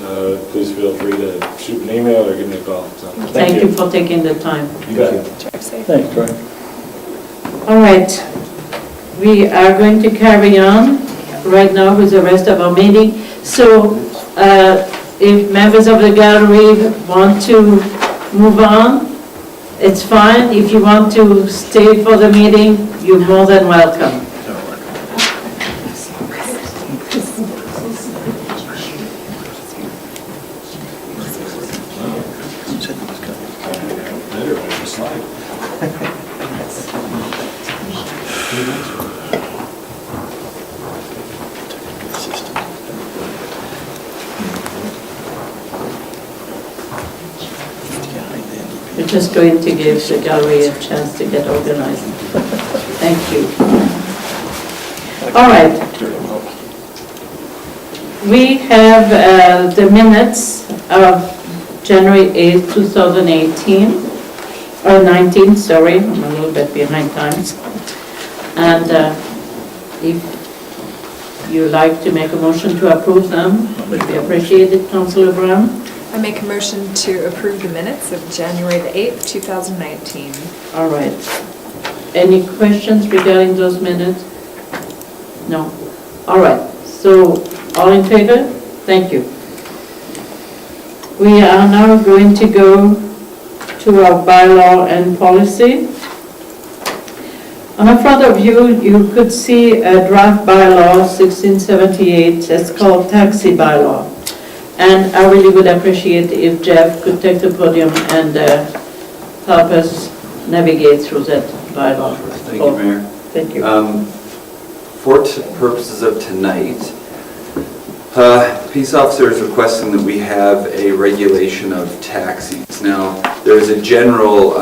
please feel free to shoot an email or give me a call. So, Thank you for taking the time. You bet. Thanks, Troy. All right, we are going to carry on right now with the rest of our meeting. So if members of the gallery want to move on, it's fine. If you want to stay for the meeting, you're more than welcome. We're just going to give the gallery a chance to get organized. Thank you. All right. We have the minutes of January 8th, 2018, or 19, sorry, I'm a little bit behind times. And if you like to make a motion to approve them, would be appreciated, Councillor Brown. I make a motion to approve the minutes of January the 8th, 2019. All right. Any questions regarding those minutes? No. All right. So, all in favor? Thank you. We are now going to go to our bylaw and policy. On the front of you, you could see a draft bylaw 1678 that's called taxi bylaw. And I really would appreciate if Jeff could take the podium and help us navigate through that bylaw. Thank you, Mayor. Thank you. For purposes of tonight, peace officer is requesting that we have a regulation of taxis. Now, there is a general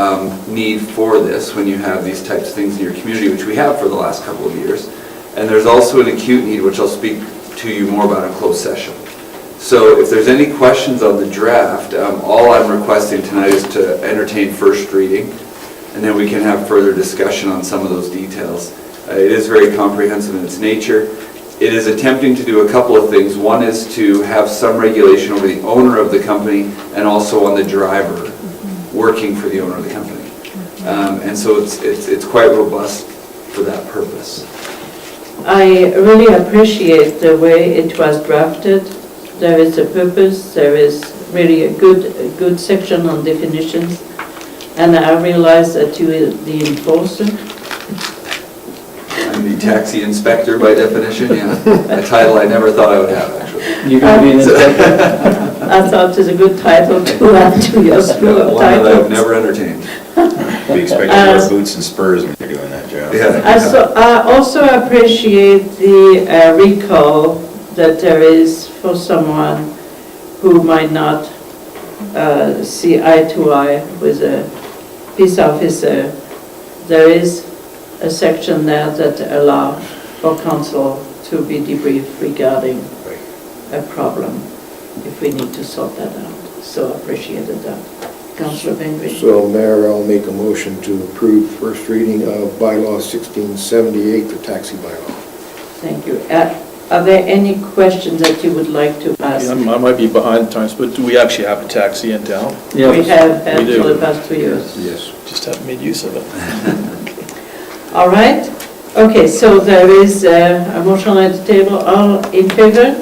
need for this when you have these types of things in your community, which we have for the last couple of years. And there's also an acute need, which I'll speak to you more about in closed session. So if there's any questions on the draft, all I'm requesting tonight is to entertain first reading, and then we can have further discussion on some of those details. It is very comprehensive in its nature. It is attempting to do a couple of things. One is to have some regulation over the owner of the company and also on the driver working for the owner of the company. And so it's quite robust for that purpose. I really appreciate the way it was drafted. There is a purpose, there is really a good section on definitions, and I realize that you are the enforcer. I'm the taxi inspector by definition, yeah. A title I never thought I would have, actually. You're going to be an inspector? I thought it's a good title to add to your slew of One that I've titles. never entertained. We expect you to wear boots and spurs when you're doing that job. Yeah. I also appreciate the recall that there is for someone who might not see eye to eye with a peace officer, there is a section there that allows for council to be debriefed regarding a problem if we need to sort that out. So I appreciated that. Councillor Bengry. So Mayor, I'll make a motion to approve first reading of bylaw 1678, the taxi bylaw. Thank you. Are there any questions that you would like to ask? I might be behind times, but do we actually have a taxi in town? We have had We do. for the past 2 years. Yes. Just haven't made use of it. All right. Okay, so there is a motion at the table. All in favor?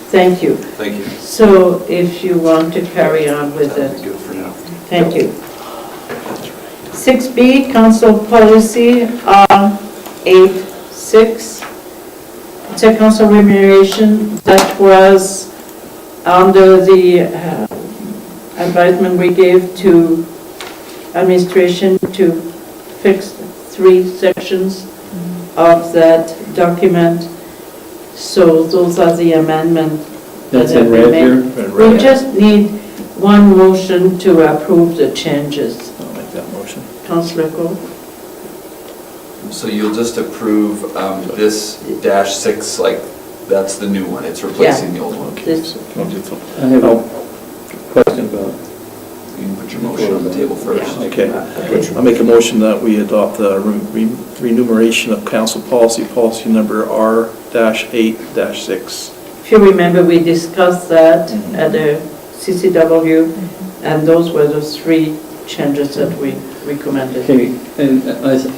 Thank you. Thank you. So if you want to carry on with That'd it, be good for now. thank you. 6B, Council Policy R86. It's a council remuneration that was under the advisement we gave to administration to fix 3 sections of that document. So those are the amendments. That's in red here? We just need one motion to approve the changes. I'll make that motion. Councillor Cole? So you'll just approve this -6, like, that's the new one, it's replacing the old one. This- I have a question about, You can put your motion on the table first. Okay. I'll make a motion that we adopt the remuneration of council policy, policy number R-8-6. If you remember, we discussed that at the CCW, and those were the 3 changes that we recommended. okay, and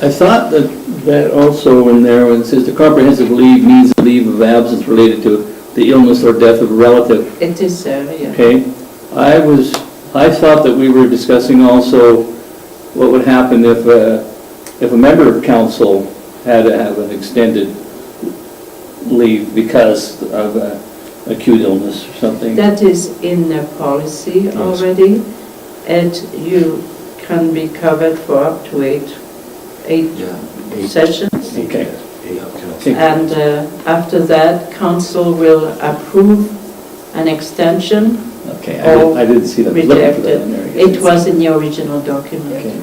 I thought that also in there, when it says the comprehensive leave means a leave of absence related to the illness or death of a relative, It is there, yeah. okay? I thought that we were discussing also what would happen if a member of council had to have an extended leave because of acute illness or something. That is in the policy already, and you can be covered for up to 8 Yeah. sessions. Okay. And after that, council will approve an extension. Okay, Or I didn't see that. Looking for that Rejected. in there. I guess. It was in the original document. Okay,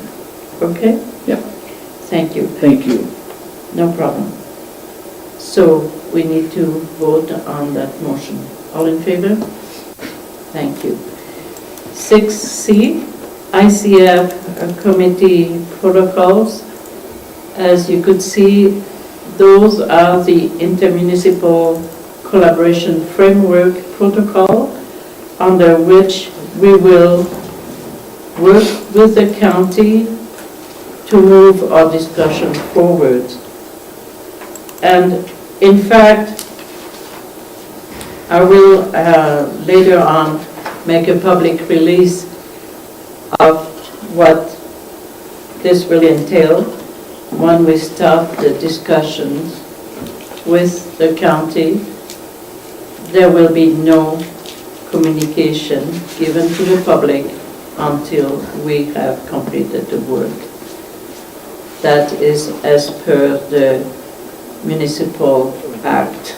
Okay? Yep. Thank you. thank you. No problem. So we need to vote on that motion. All in favor? Thank you. 6C, ICF committee protocols. As you could see, those are the intermunicipal collaboration framework protocol under which we will work with the county to move our discussion forward. And in fact, I will later on make a public release of what this will entail when we start the discussions with the county. There will be no communication given to the public until we have completed the work. That is as per the Municipal Act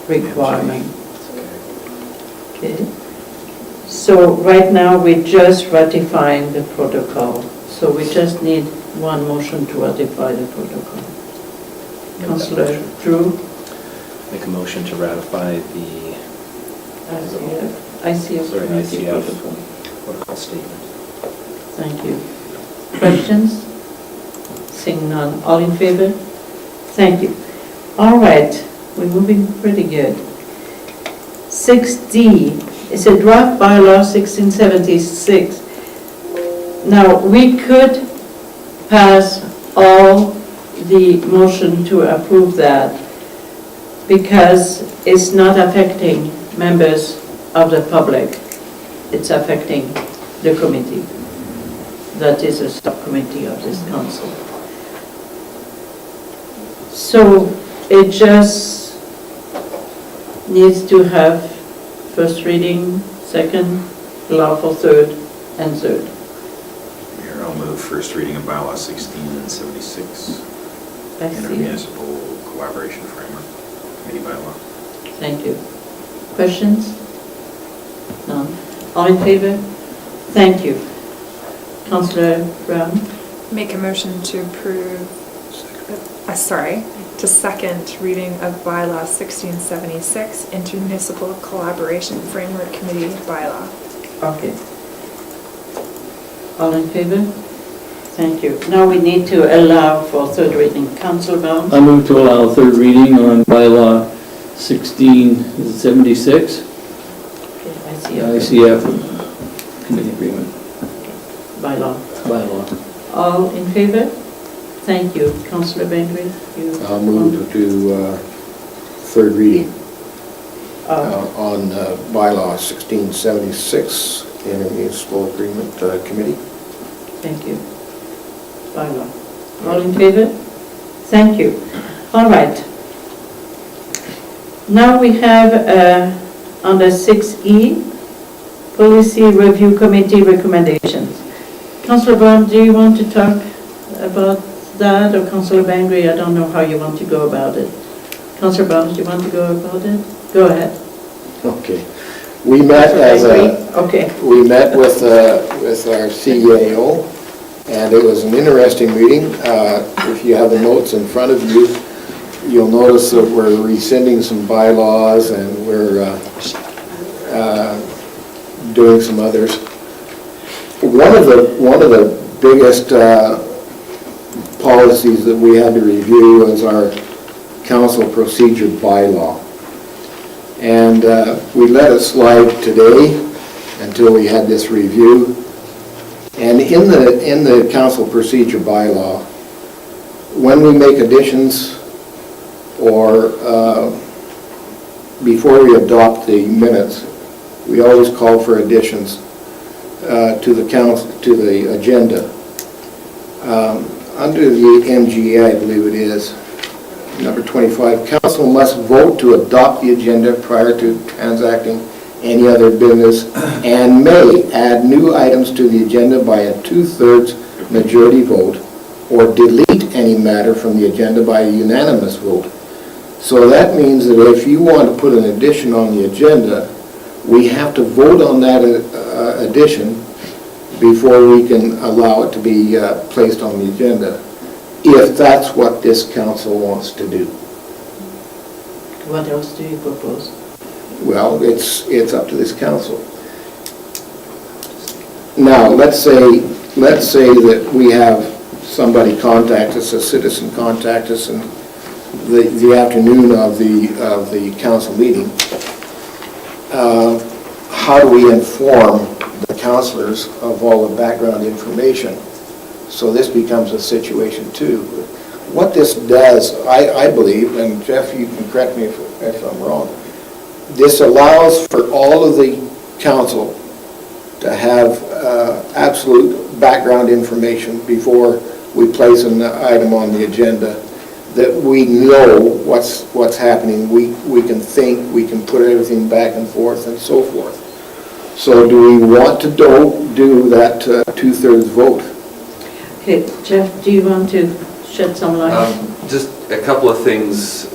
requirement. Okay. So right now, we're just ratifying the protocol. So we just need one motion to ratify the protocol. Councillor Drew? Make a motion to ratify the ICF committee ICF protocol. protocol statement. Thank you. Questions? Seeing none. All in favor? Thank you. All right, we're moving pretty good. 6D is a draft bylaw 1676. Now, we could pass all the motion to approve that because it's not affecting members of the public. It's affecting the committee. That is a subcommittee of this council. So it just needs to have first reading, second, allow for third, and third. Mayor, I'll move first reading of bylaw 1676, I see. intermunicipal collaboration framework, committee bylaw. Thank you. Questions? All in favor? Thank you. Councillor Brown? Make a motion to approve, to second reading of bylaw 1676, intermunicipal collaboration framework committee bylaw. Okay. All in favor? Thank you. Now we need to allow for third reading. Councillor Brown? I move to allow third reading on bylaw 1676, Okay, I see. ICF committee agreement, Bylaw. bylaw. All in favor? Thank you. Councillor Bengry? I'll move to third reading Oh, on bylaw 1676, intermunicipal agreement committee. thank you. Bylaw. All in favor? Thank you. All right. Now we have under 6E, Policy Review Committee recommendations. Councillor Brown, do you want to talk about that, or Councillor Bengry? I don't know how you want to go about it. Councillor Brown, do you want to go about it? Go ahead. Okay. We met Okay. we met with our CAO, and it was an interesting meeting. If you have the notes in front of you, you'll notice that we're rescinding some bylaws, and we're doing some others. One of the biggest policies that we had to review was our council procedure bylaw. And we let it slide today until we had this review. And in the council procedure bylaw, when we make additions or before we adopt the minutes, we always call for additions to the agenda. Under the MGA, I believe it is, number 25, council must vote to adopt the agenda prior to transacting any other business and may add new items to the agenda by a 2/3 majority vote or delete any matter from the agenda by a unanimous vote. So that means that if you want to put an addition on the agenda, we have to vote on that addition before we can allow it to be placed on the agenda, if that's what this council wants to do. What else do you propose? Well, it's up to this council. Now, let's say that we have somebody contact us, a citizen contact us in the afternoon of the council meeting. How do we inform the councillors of all the background information? So this becomes a situation too. What this does, I believe, and Jeff, you can correct me if I'm wrong, this allows for all of the council to have absolute background information before we place an item on the agenda, that we know what's happening, we can think, we can put everything back and forth and so forth. So do we want to do that 2/3 vote? Okay, Jeff, do you want to shed some light? Just a couple of things,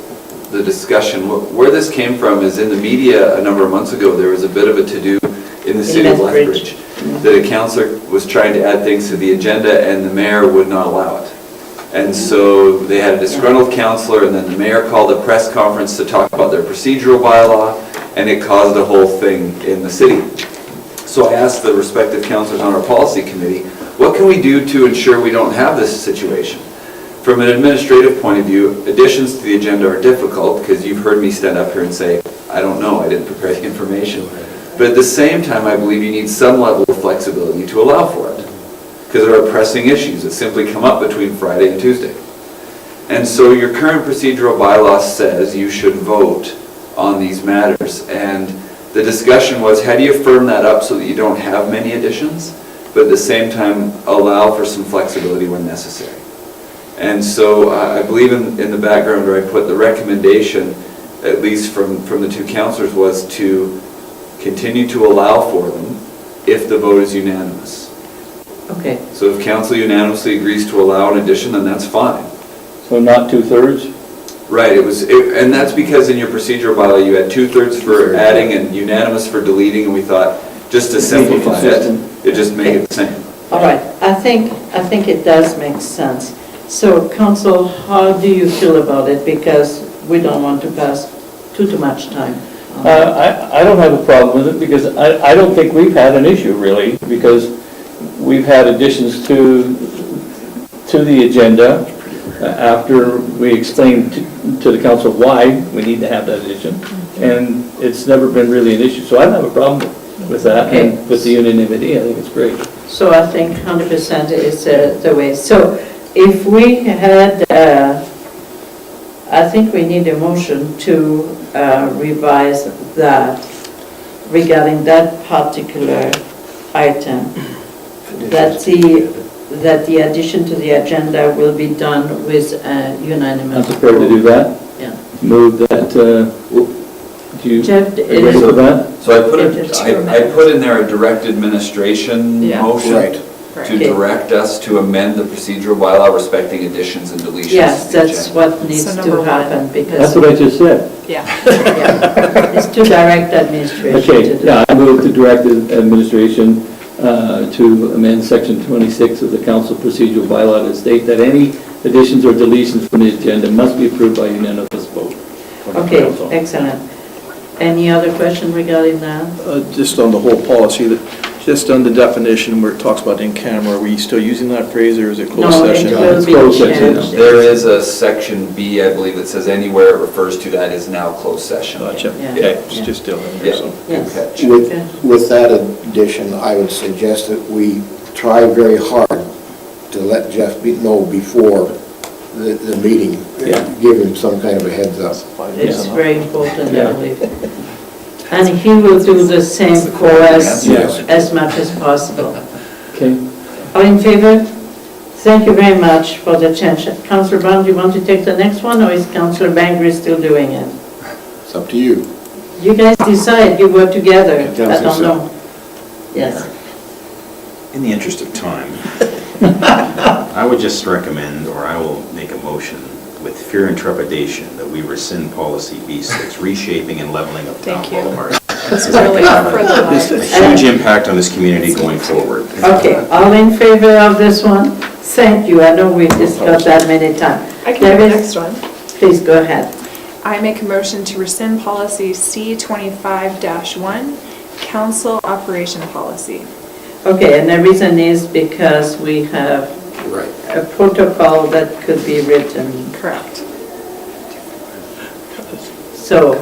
the discussion. Where this came from is in the media a number of months ago, there was a bit of a to-do in the city of Lethbridge that a councillor was trying to add things to the agenda and the mayor would not allow it. And so they had a disgruntled councillor, and then the mayor called a press conference to talk about their procedural bylaw, and it caused a whole thing in the city. So I asked the respective councillors on our policy committee, what can we do to ensure we don't have this situation? From an administrative point of view, additions to the agenda are difficult because you've heard me stand up here and say, I don't know, I didn't prepare the information. But at the same time, I believe you need some level of flexibility to allow for it, because there are pressing issues that simply come up between Friday and Tuesday. And so your current procedural bylaw says you should vote on these matters. And the discussion was, how do you firm that up so that you don't have many additions, but at the same time allow for some flexibility when necessary? And so I believe in the background where I put the recommendation, at least from the two councillors, was to continue to allow for them if the vote is unanimous. Okay. So if council unanimously agrees to allow an addition, then that's fine. So not 2/3? Right, and that's because in your procedural bylaw you had 2/3 for adding and unanimous for deleting, and we thought just to simplify it just make it the same. All right, I think it does make sense. So, Council, how do you feel about it? Because we don't want to pass too much time. I don't have a problem with it because I don't think we've had an issue really, because we've had additions to the agenda after we explained to the council why we need to have that addition, and it's never been really an issue. So I don't have a problem with that, Okay. and with the unanimity, I think it's great. So I think 100% is the way. So if we had, I think we need a motion to revise that regarding that particular item, that the addition to the agenda will be done with unanimous. I'm prepared to do that. Yeah. Move that, do you Jeff, agree with that? So I put in there a direct administration Yeah. motion Right. to Okay. direct us to amend the procedural bylaw respecting additions and deletions. Yes, to the that's agenda. what needs So to number one. happen That's because, what I just said. Yeah. yeah, it's to direct administration to Okay, do. yeah, I move to direct the administration to amend section 26 of the council procedural bylaw to state that any additions or deletions from the agenda must be approved by unanimous vote. Okay, excellent. Any other question regarding that? Just on the whole policy, just on the definition where it talks about in camera, are we still using that phrase, or is it closed No, session? it will It's be closed session changed. There is a section B, I believe, that says anywhere it refers to that is now closed session. Gotcha, Yeah. okay, Yeah. it's just still in there, Yeah. so. Yes. Okay. With that addition, I would suggest that we try very hard to let Jeff know before the meeting. Yeah. Give him some kind of a heads up. It's very important, I Yeah. believe. And he will do the same for us Yes. as much as possible. Okay. All in favor? Thank you very much for the change. Councillor Brown, do you want to take the next one, or is Councillor Bengry still doing it? It's up to you. You guys decide, you work together. I Councillor don't Selk. know. Yes. In the interest of time, I would just recommend, or I will make a motion with fear and trepidation, that we rescind policy B6, reshaping and leveling of town Thank you. boulevards. It's really for the A huge impact on this community going forward. Okay, all in favor of this one? Thank you, I know we've discussed that many times. I can There do the is- next one. Please go ahead. I make a motion to rescind policy C25-1, council operation policy. Okay, and the reason is because we have Right. a protocol that could be written. Correct. So,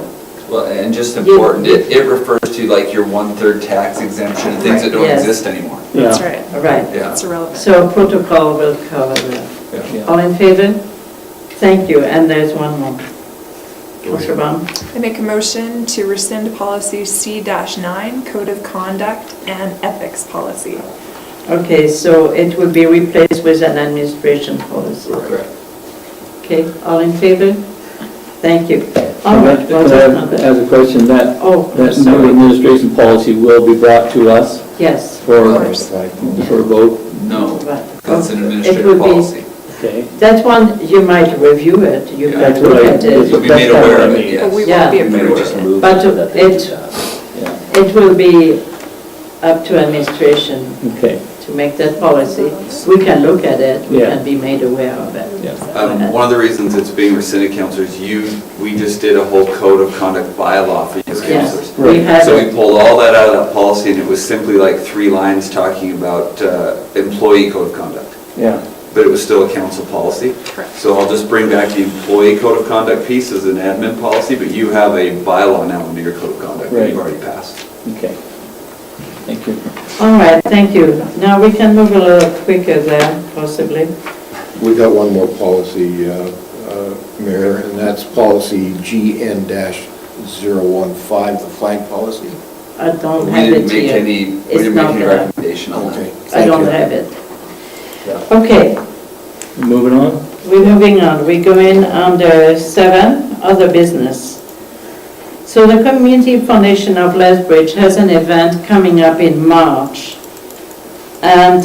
Well, and just important, it refers to like your 1/3 tax exemption, things that don't Yes. exist anymore. That's Yeah. right. all right. Yeah. It's irrelevant. So protocol will cover that. Yeah. All in favor? Thank you, and there's one more. Councillor Baum? I make a motion to rescind policy C-9, code of conduct and ethics policy. Okay, so it will be replaced with an administration policy. Correct. Okay, all in favor? Thank you. All And right, that- well, that's not bad. As a question, that Oh, new sorry. administration policy will be brought to us Yes. for Of course. a vote? No, Right. that's an It will administrative be- policy. Okay. That one, you might review it, you Yeah. can That's look what I- at it. You'll be made aware of it, But we yes. Yeah. won't be Made aware approving of it. it. But Yeah. it will be up to administration Okay. to make that policy. We can look at it, we Yeah. can be made aware of it. Yeah. One of the reasons it's being rescinded, councillors, we just did a whole code of conduct bylaw for you as Yes, councillors. we have So we it. pulled all that out of that policy, and it was simply like 3 lines talking about employee code of conduct. Yeah. But it was still a council policy. Correct. So I'll just bring back the employee code of conduct piece as an admin policy, but you have a bylaw now under your code of conduct that Right. you've already passed. Okay. Thank you. All right, thank you. Now we can move a little quicker there, possibly. We got one more policy, Mayor, and that's policy GN-015, the flag policy. I don't We have didn't it make here. any, we It's didn't not make any there. recommendation on that. Okay. I Thank don't you. have it. Okay, Moving on? we're moving on. We're going under 7, other business. So the Community Foundation of Lethbridge has an event coming up in March. And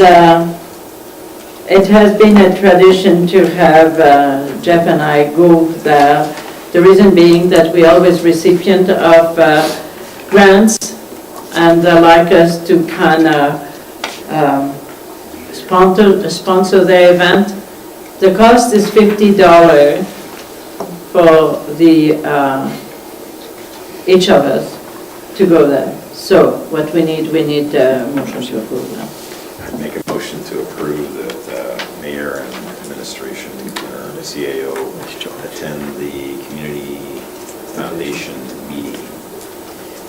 it has been a tradition to have Jeff and I go there. The reason being that we're always recipient of grants and they'd like us to kind of sponsor their event. The cost is $50 for each of us to go there. So what we need a motion to approve that. I'd make a motion to approve that mayor and administration or the CAO attend the community foundation meeting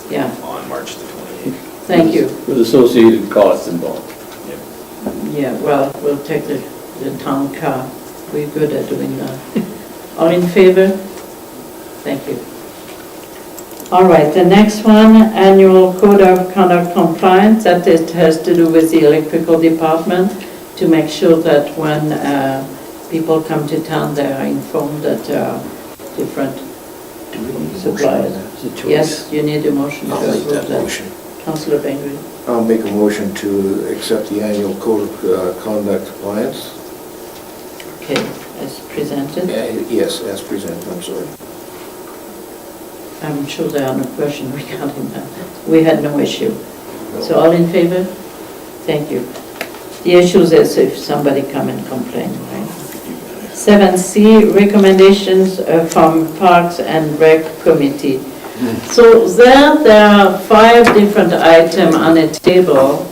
Yeah, on March the 28th. thank you. With associated costs involved. Yeah, well, we'll take the town car. We're good at doing that. All in favor? Thank you. All right, the next one, annual code of conduct compliance. That has to do with the electrical department to make sure that when people come to town, they are informed that there are different suppliers. Yes, you need a motion to I'll make approve that that. motion. Councillor Bengry. I'll make a motion to accept the annual code of conduct compliance. Okay, as presented. Yes, as presented, I'm sorry. I'm sure there are no questions regarding that. We had no issue. So all in favor? Thank you. The issue is if somebody come and complain, right? 7C, recommendations from Parks and Rec Committee. So there are 5 different items on a table,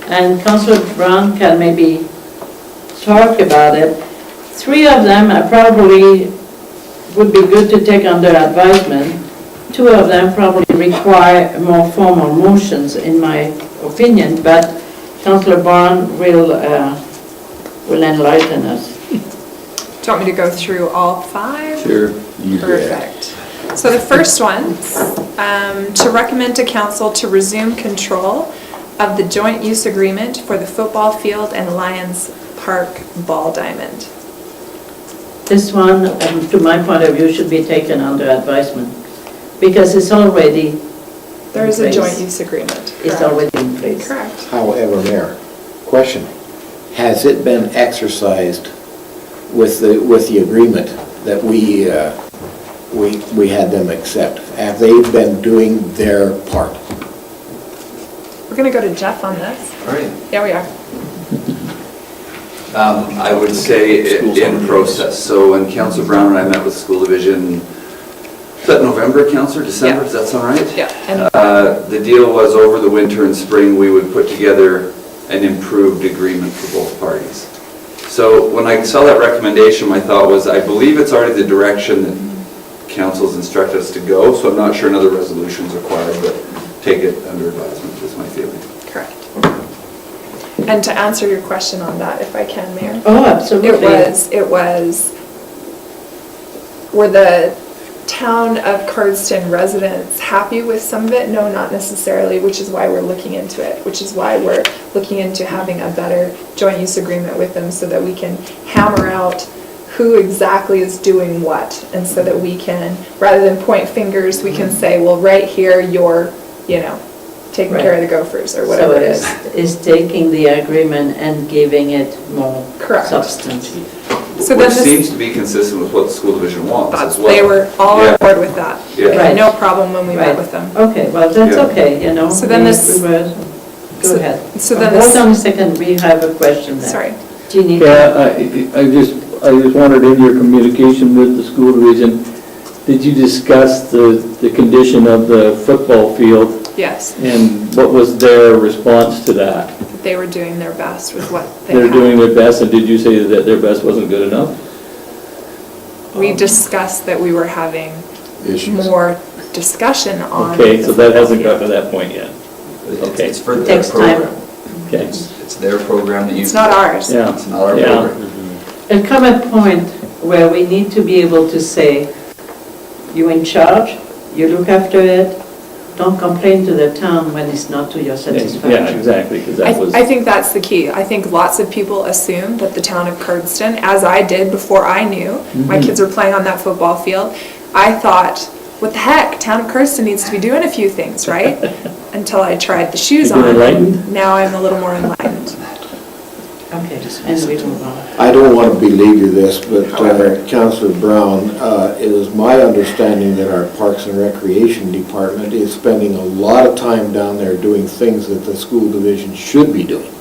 and Councillor Brown can maybe talk about it. 3 of them are probably would be good to take under advisement. 2 of them probably require more formal motions, in my opinion, but Councillor Brown will enlighten us. Do you want me to go through all 5? Sure. Perfect. So the first one, to recommend to council to resume control of the joint use agreement for the football field and Lions Park ball diamond. This one, to my point of view, should be taken under advisement, because it's already There is in a place. joint use agreement. It's correct? already in place. Correct. However, Mayor, question, has it been exercised with the agreement that we had them accept? Have they been doing their part? We're going to go to Jeff on this. All right. Yeah, we are. I would say in process. So when Councillor Brown and I met with the school division, is that November, Councillor, December, Yeah. does that sound right? Yeah. And The deal was over the winter and spring, we would put together an improved agreement for both parties. So when I saw that recommendation, my thought was, I believe it's already the direction that council's instructed us to go, so I'm not sure another resolution is required, but take it under advisement is my feeling. correct. And to answer your question on that, if I can, Mayor. Oh, absolutely. It was, were the town of Cardston residents happy with some of it? No, not necessarily, which is why we're looking into it, which is why we're looking into having a better joint use agreement with them so that we can hammer out who exactly is doing what, and so that we can, rather than point fingers, we can say, well, right here, you're, taking care of the Gophers, or whatever it is. So it's taking the agreement and giving it more Correct. substance. So Which then seems to be consistent with what the school division wants as well. they were all Yeah. on board with that. Yeah. They had no problem when we met Right. with them. Okay, well, that's Yeah. okay, So then this- we were- Go so- ahead. so then Hold this- on a second, we have a question there. Sorry. Jeannie? Yeah, I just wondered, in your communication with the school division, did you discuss the condition of the football field, Yes, and what was their response to that? they were doing their best with what they They're had. doing their best, and did you say that their best wasn't good enough? We discussed that we were having more discussion on. Okay, the so that hasn't football gotten to that point yet. Okay. It's for their Takes time. program. Okay. It's their program that field. you. It's not ours. Yeah. It's not our Yeah. program. There'll come a point where we need to be able to say, you're in charge, you look after it, don't complain to the town when it's not to your satisfaction. Yeah, exactly, because that was, I think that's the key. I think lots of people assume that the town of Cardston, as I did before I knew, my kids were playing on that football field, I thought, what the heck, town of Cardston needs to be doing a few things, right? Until I tried the shoes You've been on. enlightened? Now I'm a little more enlightened. Okay, and we move on. I don't want to belabor this, but Councillor Brown, it is my understanding that our Parks and Recreation Department is spending a lot of time down there doing things that the school division should be doing.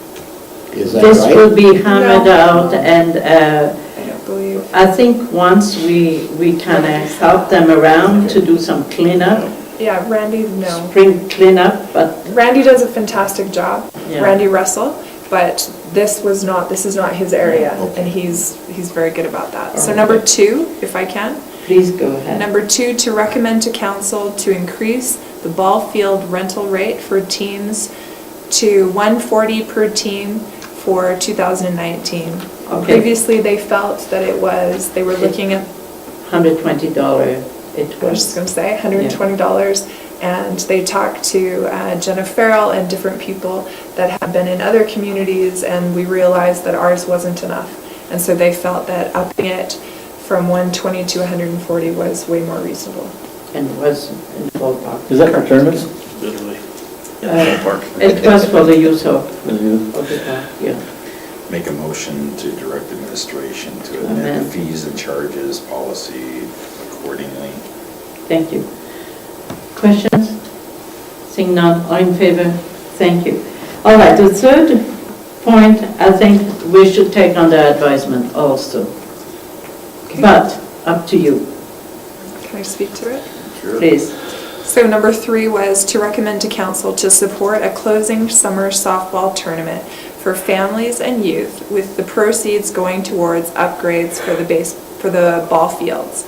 Is that This right? will be hammered No. out, and I don't believe. I think once we kind of help them around to do some cleanup, Yeah, Randy, no. spring cleanup, but Randy does a fantastic job, Yeah. Randy Russell, but this is not his area, Okay. and he's very good about that. So Okay. number 2, if I can. please go ahead. Number 2, to recommend to council to increase the ball field rental rate for teams to $140 per team for 2019. Okay. Previously, they felt that they were looking at, $120 it I was just was. going to say, $120. And they talked to Jenna Farrell and different people that have been in other communities, and we realized that ours wasn't enough. And so they felt that upping it from 120 to 140 was way more reasonable. And it was in the ballpark. Is that for tournaments? Literally. It was for the use of Mhm. the park, yeah. Make a motion to direct administration to amend Amend. the fees and charges policy accordingly. Thank you. Questions? Seeing none, all in favor? Thank you. All right, the third point, I think we should take under advisement also. Okay. But, up to you, Can I speak to it? please. So number 3 was to recommend to council to support a closing summer softball tournament for families and youth, with the proceeds going towards upgrades for the ball fields.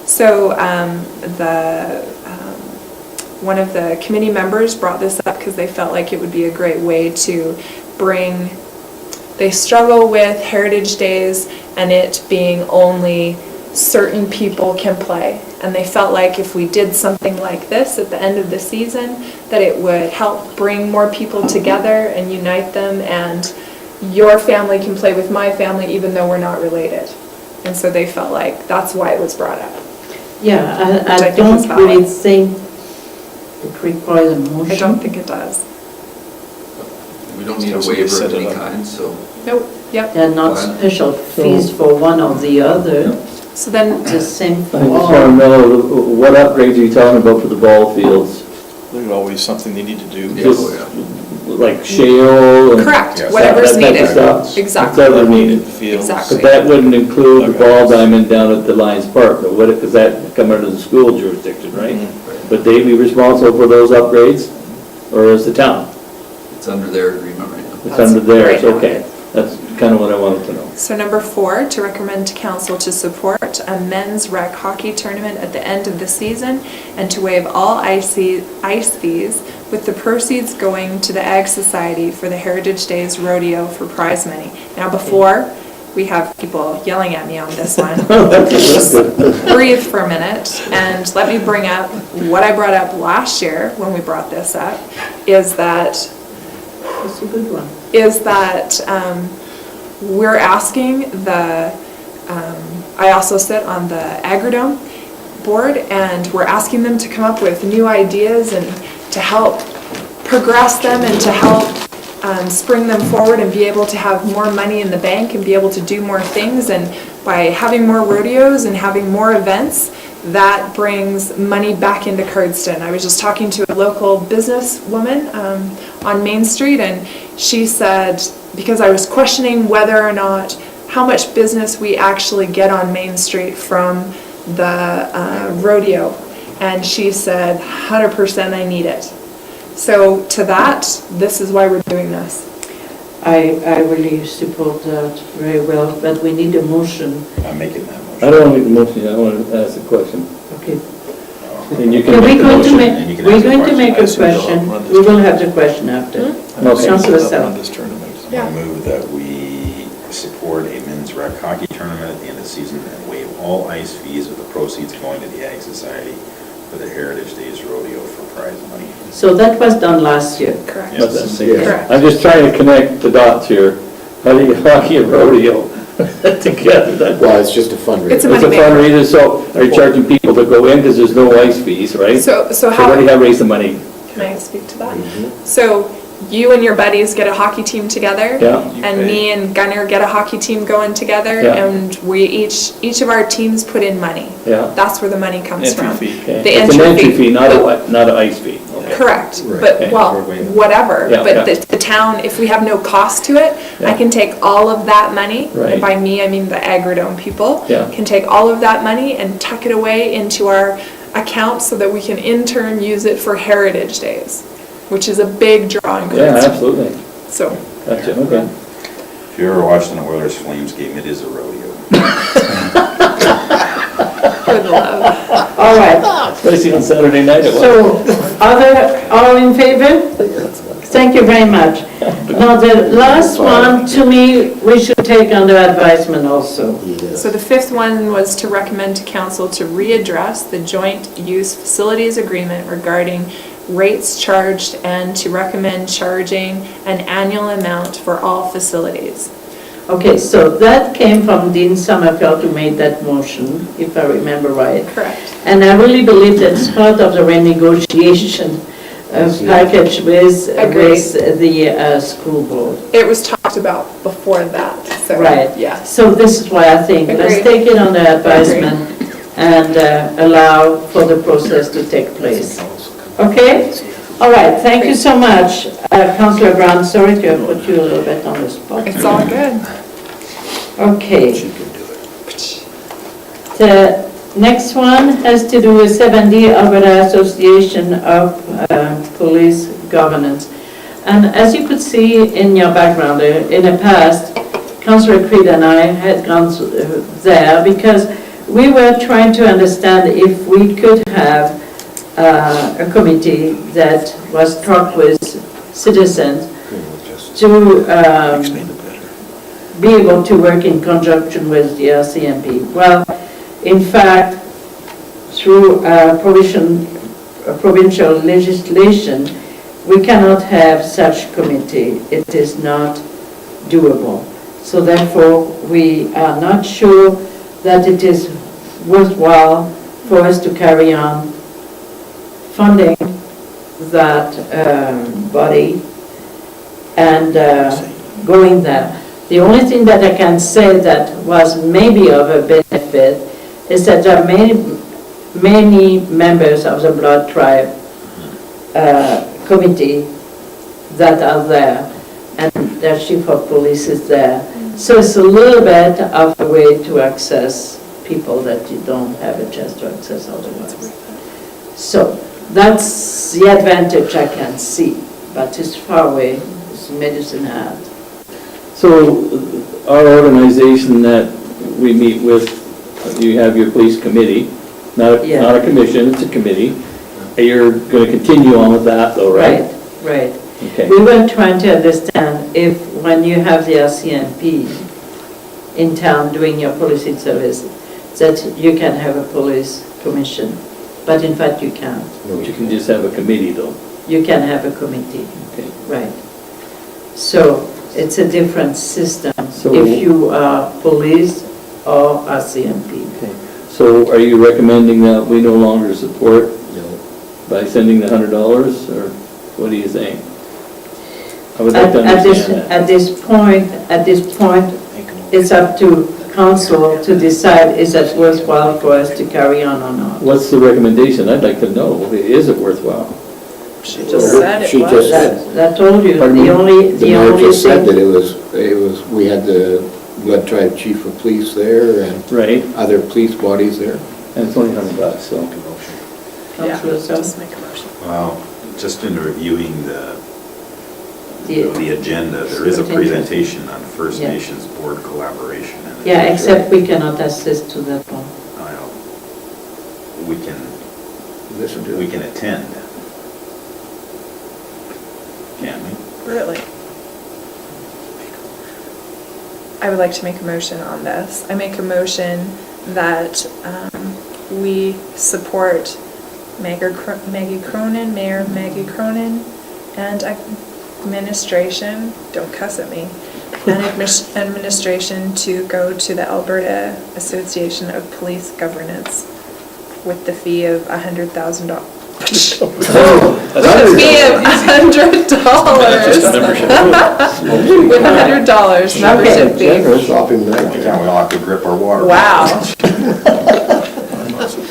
So one of the committee members brought this up because they felt like it would be a great way to bring, they struggle with Heritage Days and it being only certain people can play. And they felt like if we did something like this at the end of the season, that it would help bring more people together and unite them, and your family can play with my family even though we're not related. And so they felt like that's why it was brought up. Yeah, Which I I think don't is valid. really think it requires a motion. I don't think it does. We don't need a waiver of any kind, so. Nope, yep. They're not special fees for one or the other, So then, it's the same I for just want all. to know, what upgrades are you talking about for the ball fields? There's always something they need to do. Just like shale? and correct, Yes. whatever's that type of needed. stuff? Exactly. Whatever needed. Fields. Exactly. But that wouldn't include the ball diamond down at the Lions Park, but would it, because that come under the school jurisdiction, right? But they be responsible for those upgrades, or is the town? It's under their agreement right now. It's under theirs, right now. okay. That's kind of what I wanted to know. So number 4, to recommend to council to support a men's rec hockey tournament at the end of the season and to waive all ice fees, with the proceeds going to the Ag Society for the Heritage Days Rodeo for prize money. Now before, we have people yelling at me on this one. Just breathe for a minute and let me bring up what I brought up last year when we brought this up, is that It's a good one. we're asking I also sit on the Agrodome board, and we're asking them to come up with new ideas and to help progress them and to help spring them forward and be able to have more money in the bank and be able to do more things. And by having more rodeos and having more events, that brings money back into Cardston. I was just talking to a local businesswoman on Main Street, and she said, because I was questioning whether or not how much business we actually get on Main Street from the rodeo, and she said 100% I need it. So to that, this is why we're doing this. I really support that very well, but we need a motion. I'm making that motion. I don't want to make the motion, I want to ask a question. Okay. And you can Okay, make the motion. and you can we're ask the going to question. make I a assume they'll question. run this We will have the question after. Okay. Councillor Up Selk. on this tournament. Yeah. I move that we support a men's rec hockey tournament at the end of the season and waive all ice fees with the proceeds going to the Ag Society for the Heritage Days Rodeo for prize money. So that was done last year. Correct. That's the same. Correct. I'm just trying to connect the dots here. How do you hockey and rodeo together? Well, it's just a fundraiser. It's a It's a moneymaker. fundraiser, so are you charging people to go in because there's no ice fees, right? So So how, what do you have raise the money? can I speak to that? So you and your buddies get a hockey team together. Yeah. And me and Gunnar get a hockey team going together. Yeah. And we each of our teams put in money. Yeah. That's where the money comes Entry from. fee. Okay. The It's an entry fee, not But- not an ice fee. Okay. Correct, Right. but, Okay. well, whatever, Yeah, but yeah. the town, if we have no cost to it, I Yeah. can take all of that money, Right. and by me, I mean the Agrodome people, Yeah. can take all of that money and tuck it away into our account so that we can in turn use it for Heritage Days, which is a big draw in Yeah, Cranston. absolutely. So, Gotcha, okay. If you ever watched an Oilers Flames game, it is a rodeo. for the love. All right. Especially on Saturday night it was. So, all in favor? Thank you very much. Now, the last one, to me, we should take under advisement also. So the fifth one was to recommend to council to readdress the joint use facilities agreement regarding rates charged and to recommend charging an annual amount for all facilities. Okay, so that came from Dean Sommerfeld who made that motion, if I remember right. Correct. And I really believe that's part of the renegotiation package with the school board. It was talked about before that, so. Right. Yes. So this is why I think, let's Agreed. take it under advisement and allow for the process to take place. Okay? All right, thank you so much. Councillor Brown, sorry to have put you a little bit on the spot. It's all good. Okay. The next one has to do with 7D Alberta Association of Police Governance. And as you could see in your background, in the past, Councillor Creed and I had gone there because we were trying to understand if we could have a committee that was struck with citizens to be able to work in conjunction with the RCMP. Well, in fact, through provincial legislation, we cannot have such committee. It is not doable. So therefore, we are not sure that it is worthwhile for us to carry on funding that body and going there. The only thing that I can say that was maybe of a benefit is that there are many members of the Blood Tribe committee that are there, and their chief of police is there. So it's a little bit of a way to access people that you don't have a chance to access otherwise. So that's the advantage I can see, but it's far away as Medicine Hat. So our organization that we meet with, you have your police committee, not a commission, it's a committee. You're going to continue on with that though, right? Right. Okay. We were trying to understand if when you have the RCMP in town doing your policing service, that you can have a police commission, but in fact you can't. You can just have a committee though. You can have a committee, Okay. right. So it's a different system So- if you are police or RCMP. Okay. So are you recommending that we no longer support by sending the $100, or what do you think? I would like to understand that. At this point, it's up to council to decide is it worthwhile for us to carry on or not. What's the recommendation? I'd like to know. Is it worthwhile? She just said it She was. just said, That told you, Pardon me? the only the mayor just said that thing. it was, we had the Blood Tribe Chief of Police there and Right. other police bodies there. And it's only $100, so. Yeah, Councillor Selk. just make a motion. Well, just in reviewing the The- agenda, there is a presentation on First Yeah. Nations board collaboration. and Yeah, except we cannot assist to that one. We can, Listen to we it. can attend. Can't we? Really? I would like to make a motion on this. I make a motion that we support Maggie Kronen, Mayor Maggie Kronen, and administration, don't cuss at me, and administration to go to the Alberta Association of Police Governance with the fee of $100,000 With a fee of $100. With $100 membership fee. Shopping night. Yeah, we all have to grip our water. Wow.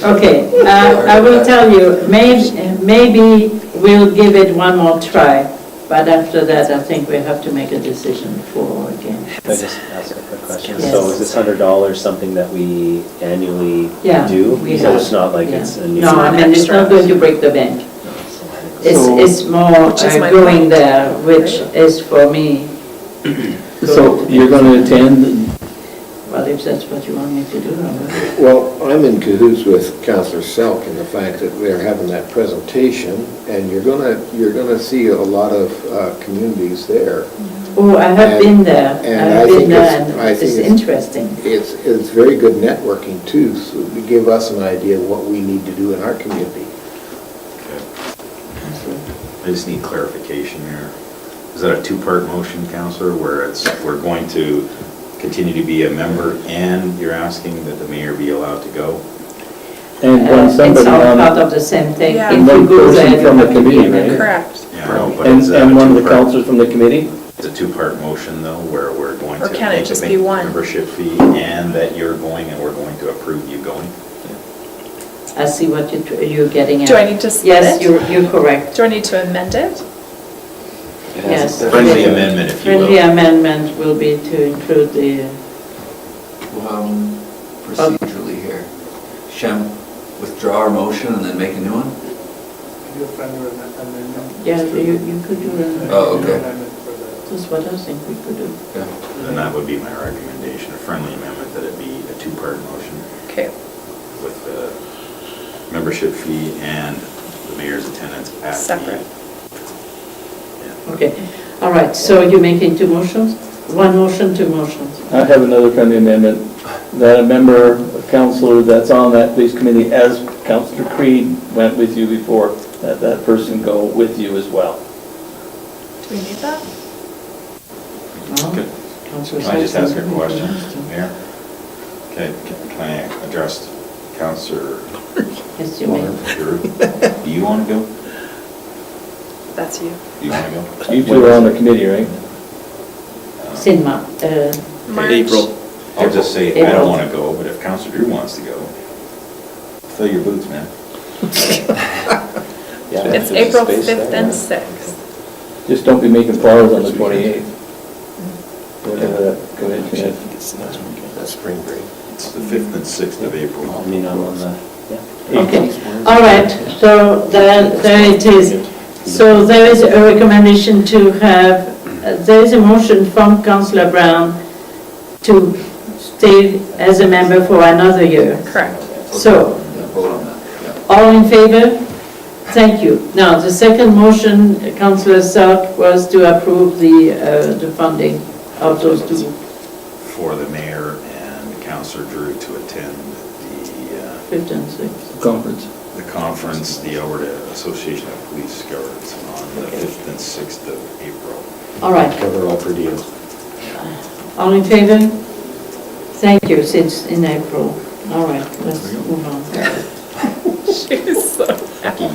Okay, I will tell you, maybe we'll give it one more try, but after that, I think we have to make a decision for or against. Can I just ask a quick question? Yes. So is this $100 something that we annually Yeah, do? we So have. it's not like Yeah. it's a new... No, I mean, it's not going to break the bank. It's more Which is my going point. there, which is for me, So you're going to attend? well, if that's what you want me to do, I will. Well, I'm in cahoots with Councillor Selk in the fact that they're having that presentation, and you're gonna see a lot of communities there. Oh, I have been there. And I've I been think there, it's- and I it's think it's- interesting. It's very good networking too, so to give us an idea of what we need to do in our community. I just need clarification here. Is that a two-part motion, Councillor, where we're going to continue to be a member and you're asking that the mayor be allowed to go? And when somebody It's all on, part of the same thing. Yeah. If and you one go there, person you from the have to be committee, a member. right? Correct. Yeah, I know, but is that a And one of the two-part- councillors from the committee? It's a two-part motion though, where we're going to Or can it make just a be one? membership fee and that you're going and we're going to approve you going? I see what you're getting at. Do I need to split Yes, it? you're correct. Do I need to amend it? Yes. Friendly amendment, if you Friendly will. amendment will be to include the, Procedurally here. Shem, withdraw our motion and then make a new one? yeah, you could do that. Oh, okay. That's what I think we could do. And that would be my recommendation, a friendly amendment, that it be a two-part motion Okay. with the membership fee and the mayor's attendance at the... Separate. Yeah. Okay, all right, so you're making two motions? One motion, two motions. I have another friendly amendment, that a member, a councillor that's on that police committee, as Councillor Creed went with you before, that that person go with you as well. Do we need that? Good. Can I just ask a question, Mayor? Okay, can I address Councillor Yes, you may. Gerry? Do you want to go? That's you. Do you want to go? You two are on the committee, right? Cinema, March. I'll just say, I don't want to go, but if Councillor Drew wants to go, fill your boots, man. It's April 5th and 6th. Just don't be making flowers on the 28th. Whatever that convention is. That's spring break. It's the 5th and 6th of April. I mean, I'm on the, okay, all right, so there it is. So there is a recommendation to have, there is a motion from Councillor Brown to stay as a member for another year. Correct. So, Vote on that, yeah. all in favor? Thank you. Now, the second motion, Councillor Selk, was to approve the funding of those two. For the mayor and Councillor Drew to attend the 5th and 6th. Conference. conference, the Alberta Association of Police Guards, on the 5th and 6th of April. All right, Cover all per diem. all in favor? Thank you, since in April. All right, let's move on. She's so happy.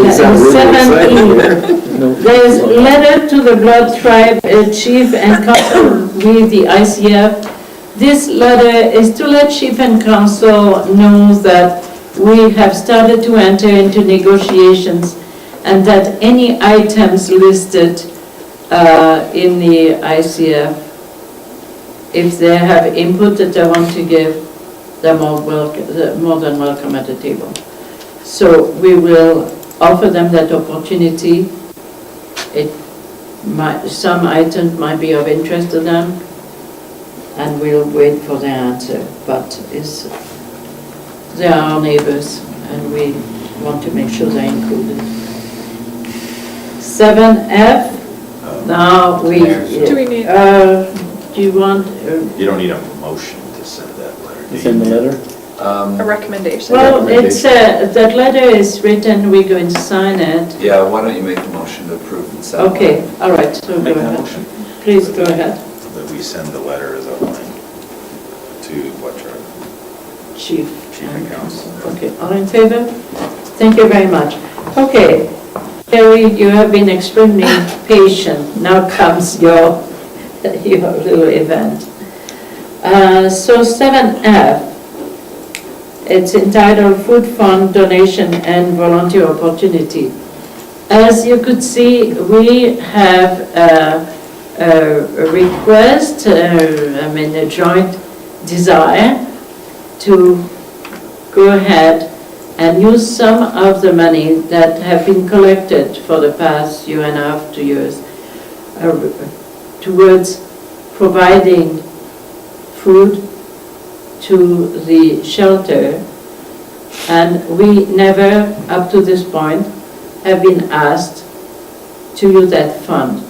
7E, No. there is letter to the Blood Tribe Chief and Council with the ICF. This letter is to let Chief and Council know that we have started to enter into negotiations and that any items listed in the ICF, if they have input that they want to give, they're more than welcome at the table. So we will offer them that opportunity. Some items might be of interest to them, and we'll wait for their answer. But they are our neighbors, and we want to make sure they're included. 7F, now we... Do we need- do you want... You don't need a motion to send that letter, do you? Send the letter? A recommendation. Well, it's, that letter is written, we're going to sign it. Yeah, why don't you make the motion to approve and send? Okay, all right, so go Make that ahead. motion. Please go ahead, That we send the letter as outlined to what tribe? Chief Chief and Council. Okay, all in favor? Thank you very much. Okay, Gerry, you have been extremely patient. Now comes your little event. So 7F, it's entitled Food Fund Donation and Volunteer Opportunity. As you could see, we have a request, a joint desire to go ahead and use some of the money that have been collected for the past year and a half, 2 years, towards providing food to the shelter. And we never, up to this point, have been asked to use that fund.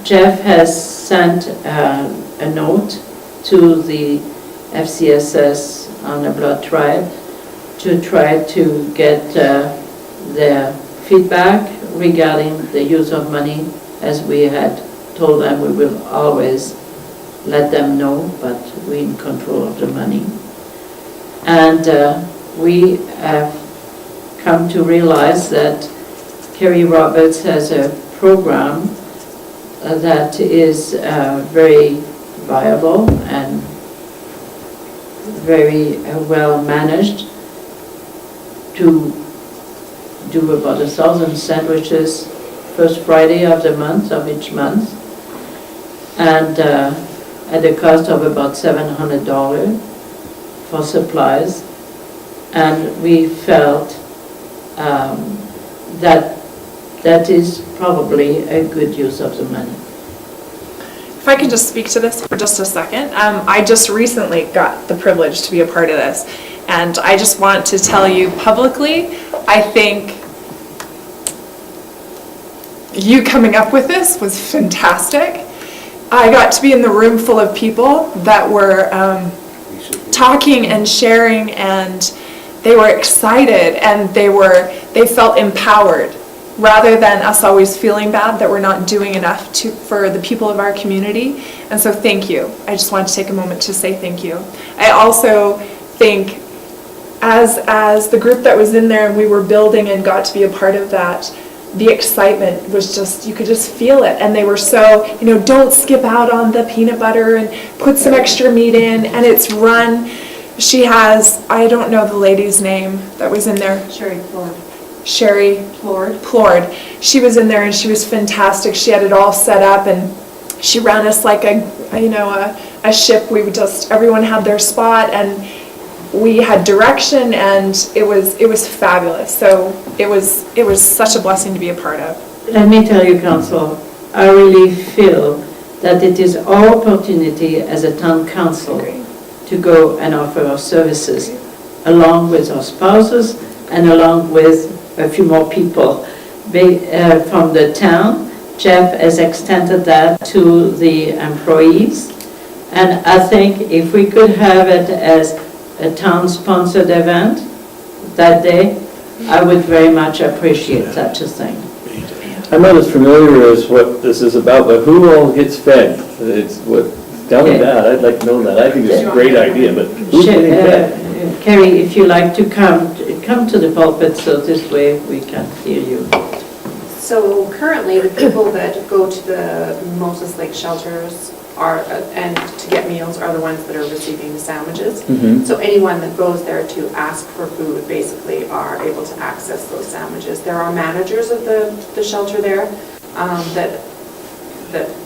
Jeff has sent a note to the FCSS on the blood tribe to try to get their feedback regarding the use of money. As we had told them, we will always let them know, but we're in control of the money. And we have come to realize that Kerry Roberts has a program that is very viable and very well managed, to do about 1,000 sandwiches first Friday of the month, of each month, and at a cost of about $700 for supplies. And we felt that is probably a good use of the money. If I can just speak to this for just a second. I just recently got the privilege to be a part of this, and I just want to tell you publicly, I think you coming up with this was fantastic. I got to be in the room full of people that were talking and sharing, and they were excited, and they felt empowered, rather than us always feeling bad that we're not doing enough for the people of our community. And so thank you. I just wanted to take a moment to say thank you. I also think as the group that was in there and we were building and got to be a part of that, the excitement was just, you could just feel it. And they were so, don't skip out on the peanut butter and put some extra meat in, and it's run. She has, I don't know the lady's name that was in there. Sherry Plord. She was in there and she was fantastic. She had it all set up and she ran us like a ship. Everyone had their spot and we had direction, and it was fabulous. So it was such a blessing to be a part of. Let me tell you, Councillor, I really feel that it is our opportunity as a town council to go and offer our services along with our spouses and along with a few more people from the town. Jeff has extended that to the employees, and I think if we could have it as a town-sponsored event that day, I would very much appreciate such a thing. I'm not as familiar as what this is about, but who all gets fed? Tell me that. I'd like to know that. I think it's a great idea, but who's getting fed? Kerry, if you like to come to the pulpit, so this way we can hear you. So currently, the people that go to the Moses Lake shelters and to get meals are the ones that are receiving the sandwiches. Mm-hmm. So anyone that goes there to ask for food basically are able to access those sandwiches. There are managers of the shelter there that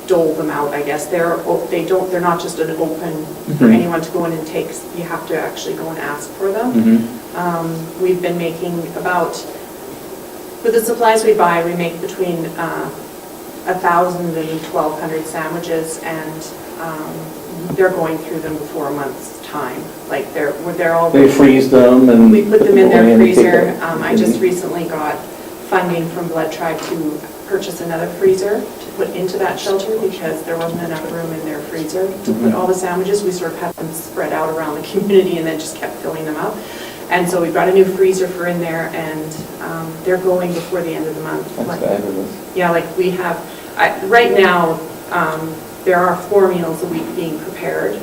dole them out, I guess. They're not just an open for anyone to go in and take. You have to actually go and ask for them. Mm-hmm. We've been making with the supplies we buy, we make between 1,000 and 1,200 sandwiches, and they're going through them before a month's time. Like they're all. They freeze them and we put them in their freezer. I just recently got funding from Blood Tribe to purchase another freezer to put into that shelter because there wasn't enough room in their freezer to put all the sandwiches. We sort of had them spread out around the community and then just kept filling them up. And so we brought a new freezer for in there, and they're going before the end of the month. That's fabulous. Yeah, like we have, right now, there are 4 meals a week being prepared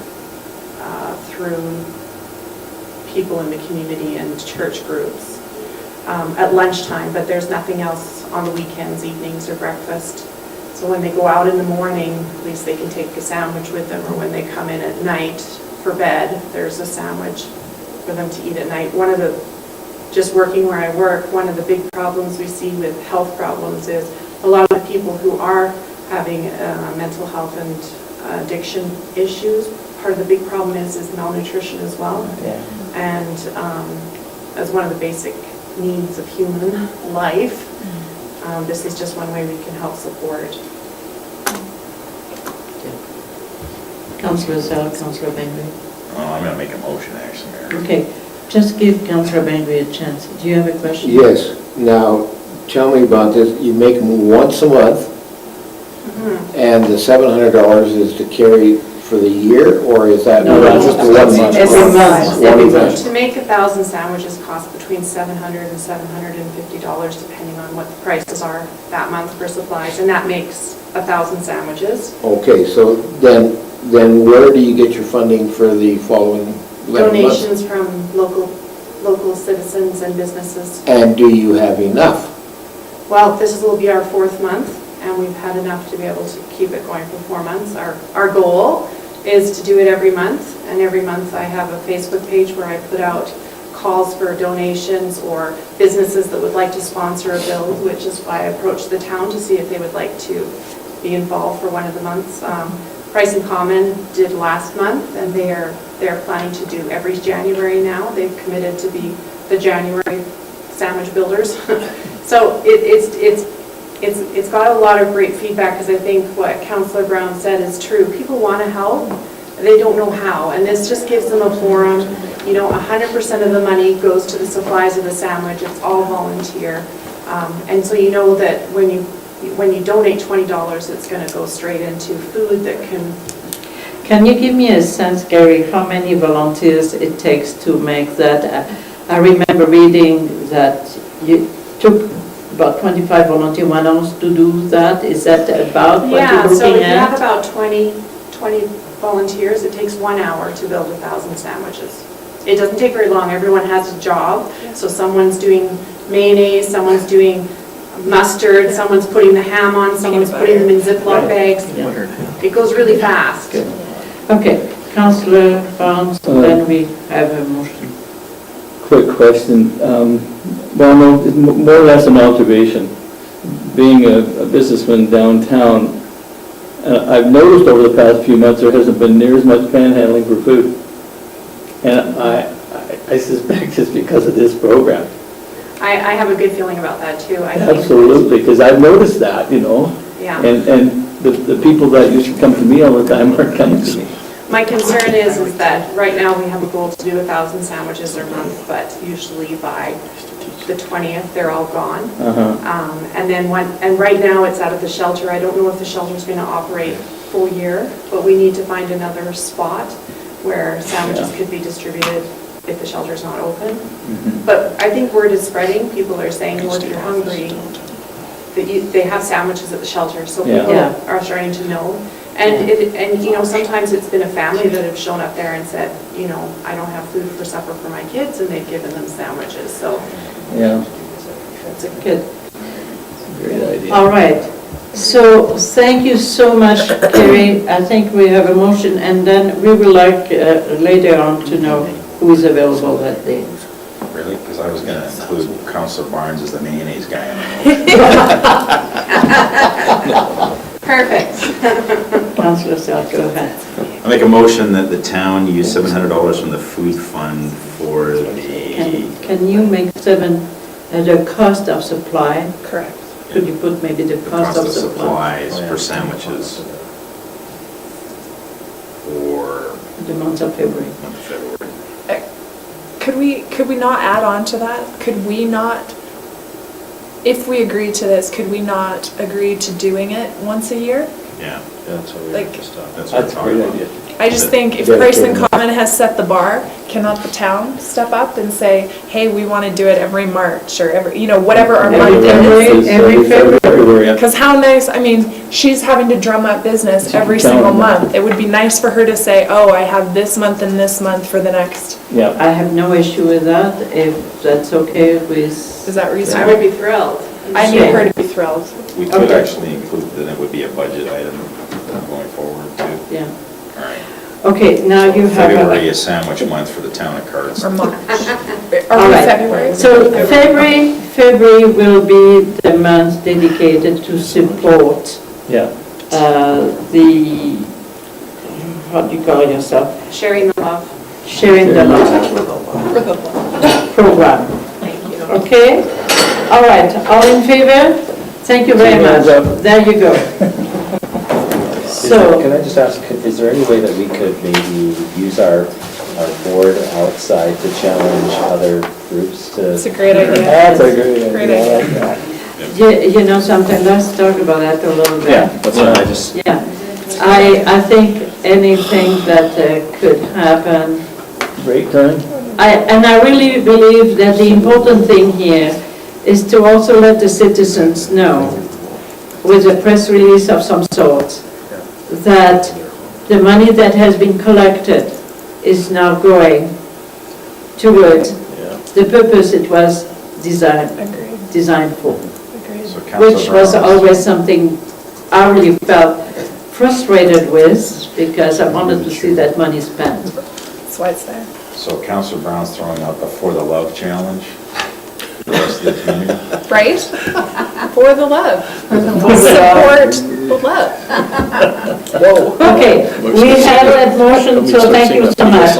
through people in the community and church groups. at lunchtime, but there's nothing else on the weekends, evenings, or breakfast. So when they go out in the morning, at least they can take a sandwich with them, or when they come in at night for bed, there's a sandwich for them to eat at night. Just working where I work, one of the big problems we see with health problems is a lot of the people who are having mental health and addiction issues, part of the big problem is malnutrition as well. Yeah. And as one of the basic needs of human life, this is just one way we can help support. Councillor Selk, Councillor Bengry. Well, I'm going to make a motion, actually, Mayor. Okay, just give Councillor Bengry a chance. Do you have a question? Yes, now, tell me about this, you make them once a month, and the $700 is to carry for the year, or is that No, just the 1 month? every month. Every month. To make 1,000 sandwiches costs between $700 and $750, depending on what the prices are that month for supplies, and that makes 1,000 sandwiches. Okay, so then where do you get your funding for the following 11 months? Donations from local citizens and businesses. And do you have enough? Well, this will be our 4th month, and we've had enough to be able to keep it going for 4 months. Our goal is to do it every month, and every month I have a Facebook page where I put out calls for donations or businesses that would like to sponsor a build, which is why I approached the town to see if they would like to be involved for one of the months. Price and Common did last month, and they're planning to do every January now. They've committed to be the January sandwich builders. So it's got a lot of great feedback, because I think what Councillor Brown said is true. People want to help, they don't know how, and this just gives them a forum. 100% of the money goes to the supplies of the sandwich. It's all volunteer, and so you know that when you donate $20, it's going to go straight into food that can. Can you give me a sense, Gerry, how many volunteers it takes to make that? I remember reading that you took about 25 volunteer hours to do that. Is that about what you're looking so if you at? have about 20 volunteers, it takes 1 hour to build 1,000 sandwiches. It doesn't take very long. Everyone has a job, so someone's doing mayonnaise, someone's doing mustard, someone's putting the ham on, someone's putting them in Ziploc bags. It goes really fast. Good. Okay, Councillor Barnes, then we have a motion. Quick question. Well, no, it's more or less an observation. Being a businessman downtown, I've noticed over the past few months there hasn't been near as much panhandling for food. And I suspect it's because of this program. I have a good feeling about that too. I think Absolutely, because I've noticed that, Yeah. And the people that used to come to me all the time aren't coming to me. My concern is that right now we have a goal to do 1,000 sandwiches a month, but usually by the 20th, they're all gone. And then right now it's out of the shelter. I don't know if the shelter's going to operate full year, but we need to find another spot where sandwiches could be distributed if the shelter's not open. But I think word is spreading. People are saying, well, if you're hungry, they have sandwiches at the shelter, so people are starting to know. And sometimes it's been a family that have shown up there and said, I don't have food for supper for my kids, and they've given them sandwiches. So That's a good. Great idea. All right. So thank you so much, Gerry. I think we have a motion, and then we would like later on to know who is available that day. Really? Because I was going to include Councillor Barnes as the mayonnaise guy. perfect. Councillor Selk, go ahead. I make a motion that the town use $700 from the food fund for the... Can you make the cost of supply? Correct. Could you put maybe the cost of supply? supplies for sandwiches for The month of February. month of February. Could we not add on to that? Could we not, if we agree to this, could we not agree to doing it once a year? Yeah, That's what we Like- just talked. that's what That's I'm a talking great about. idea. I just think if Yeah, Price and totally. Common has set the bar, cannot the town step up and say, hey, we want to do it every March or every, whatever our month is? Every February. February. Because how nice, I mean, she's having to drum up business every single month. It would be nice for her to say, oh, I have this month and this month for the next. Yeah. I have no issue with that, if that's okay with... Is that I reasonable? would be thrilled. I need her to be thrilled. We could Okay. actually include that it would be a budget item going forward too. Yeah. All right. Okay, now you have... February is sandwich month for the town of Cardston. Or March. All Or right. February. So February will be the month dedicated to support Yeah. the, how do you call yourself? Sharing the love. Sharing the Love program. Thank you. Okay? All right, all in favor? Thank you very much. There you go. So, Can I just ask, is there any way that we could maybe use our board outside to challenge other groups to? It's a great idea. That's a great idea. Great I idea. like that. you know something, let's talk about that a little bit. Yeah, that's what I just, Yeah, I think anything that could happen, great time. and I really believe that the important thing here is to also let the citizens know, with a press release of some sort, that the money that has been collected is now going towards the purpose it was designed for. So Councillor Which was Brown. always something I really felt frustrated with, because I wanted to see that money spent. That's why it's there. So Councillor Brown's throwing out the For the Love challenge for the rest of the community. Right? For the love. Support the love. Okay, we have that motion, so thank you so much.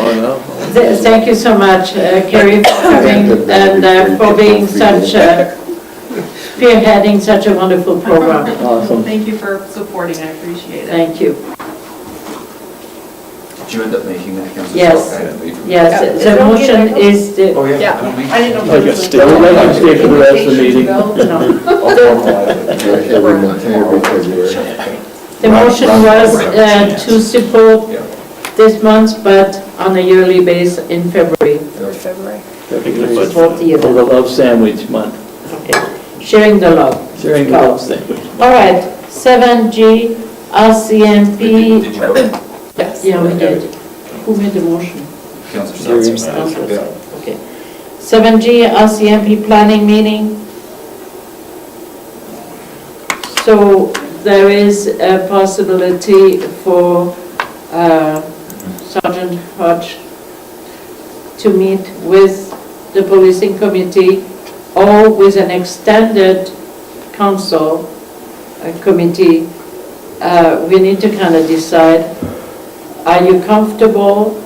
Thank you so much, Gerry, for coming and for being such, spearheading such a wonderful program. Awesome. Thank you for supporting, I appreciate it. Thank you. Did you end up making that, Councillor? Yes. Selk? I didn't leave. Yes, the motion is the... Oh, yeah. Yeah. I don't mean- I didn't know. I guess stay, we'd like to stay for the rest of the meeting. Every month, every February. The motion was to support this month, but on a yearly basis in February. February. Support the For the event. Love Sandwich Month. Okay. Sharing the love. Sharing the Love Sandwich. All right, 7G, RCMP. Did you vote? Yes. Yeah, we did. Who made the motion? Councillor Gerry. Selk. Councillor Yeah. Selk, okay. 7G, RCMP planning meeting. So there is a possibility for Sergeant Hodge to meet with the policing committee or with an extended council committee. We need to kind of decide, are you comfortable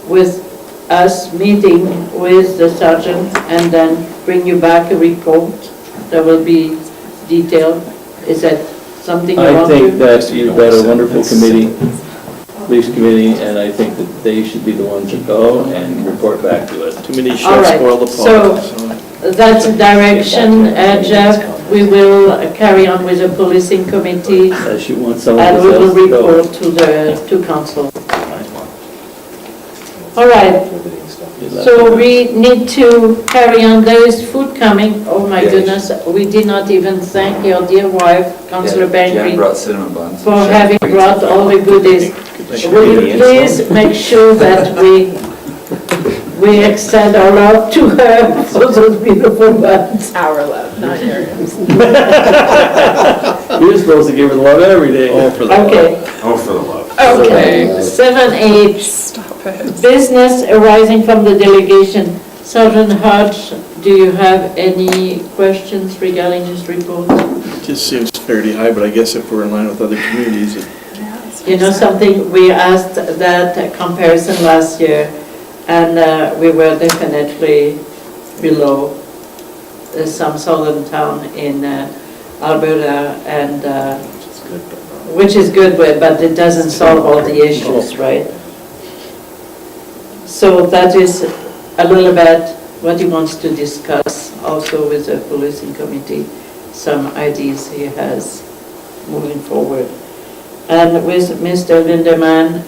with us meeting with the sergeant and then bring you back a report that will be detailed? Is that something you I want to? think that you've got a wonderful committee, police committee, and I think that they should be the ones that go and report back to us. Too many All chefs right, spoil the so- pot. So That's the direction, Jeff. We will carry on with the policing committee Unless you want some of and we will us to go. report to council. All right, so we need to carry on. There is food coming. Oh my Yes. goodness, we did not even thank your dear wife, Councillor Jan Bengry, brought cinnamon buns. for having brought all the goodies. Will you please make sure that we extend our love to her for those beautiful buns? Our love, not yours. You're supposed to give her the love every day. Okay, Oh, for the love. okay. 7H, Stop it. business arising from the delegation. Sergeant Hodge, do you have any questions regarding this report? it just seems fairly high, but I guess if we're in line with other communities, You know something, we asked that comparison last year, and we were definitely below some southern town in Alberta, and which is good, but it doesn't solve all the issues, right? So that is a little bit what he wants to discuss also with the policing committee, some ideas he has moving forward. And with Mr. Lindemann,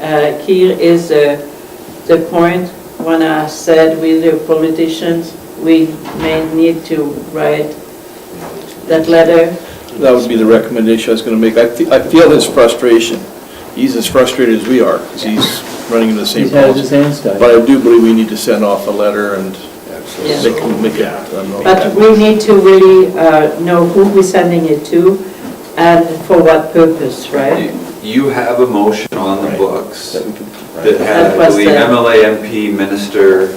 here is the point when I said with the politicians, we may need to write that letter That would be the recommendation I was going to make. I feel his frustration. He's as frustrated as we are, because he's running into the same He's had his problem. hands tied. But I do believe we need to send off a letter and Yeah. make it. But we need to really know who we're sending it to and for what purpose, right? You have a motion on the books That we can- that had, That I was believe, the- MLA, MP, minister,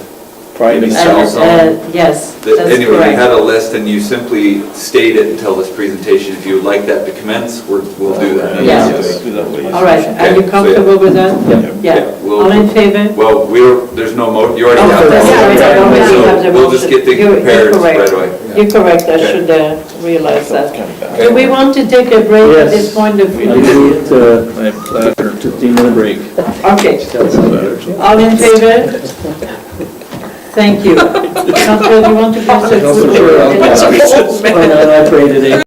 Prime maybe Minister. cell And, phone. yes, That- that's Anyway, we had correct. a list, and you simply state it until this presentation. If you would like that to commence, we'll do that. Yeah. Yes, do that way. All right, are you Okay, so comfortable with that? Yeah. we'll- All in favor? Well, there's no you already Oh, have sorry, I that. already have the So we'll just motion. get things You're prepared correct. right away. You're correct, I Okay. should realize that. Kind of bad. Do we want to take a break at Yes. this point of I moved to I have that or 15-minute break. Okay, all in favor? Thank you. Councillor, do you want to pass it? Councillor, I prayed today.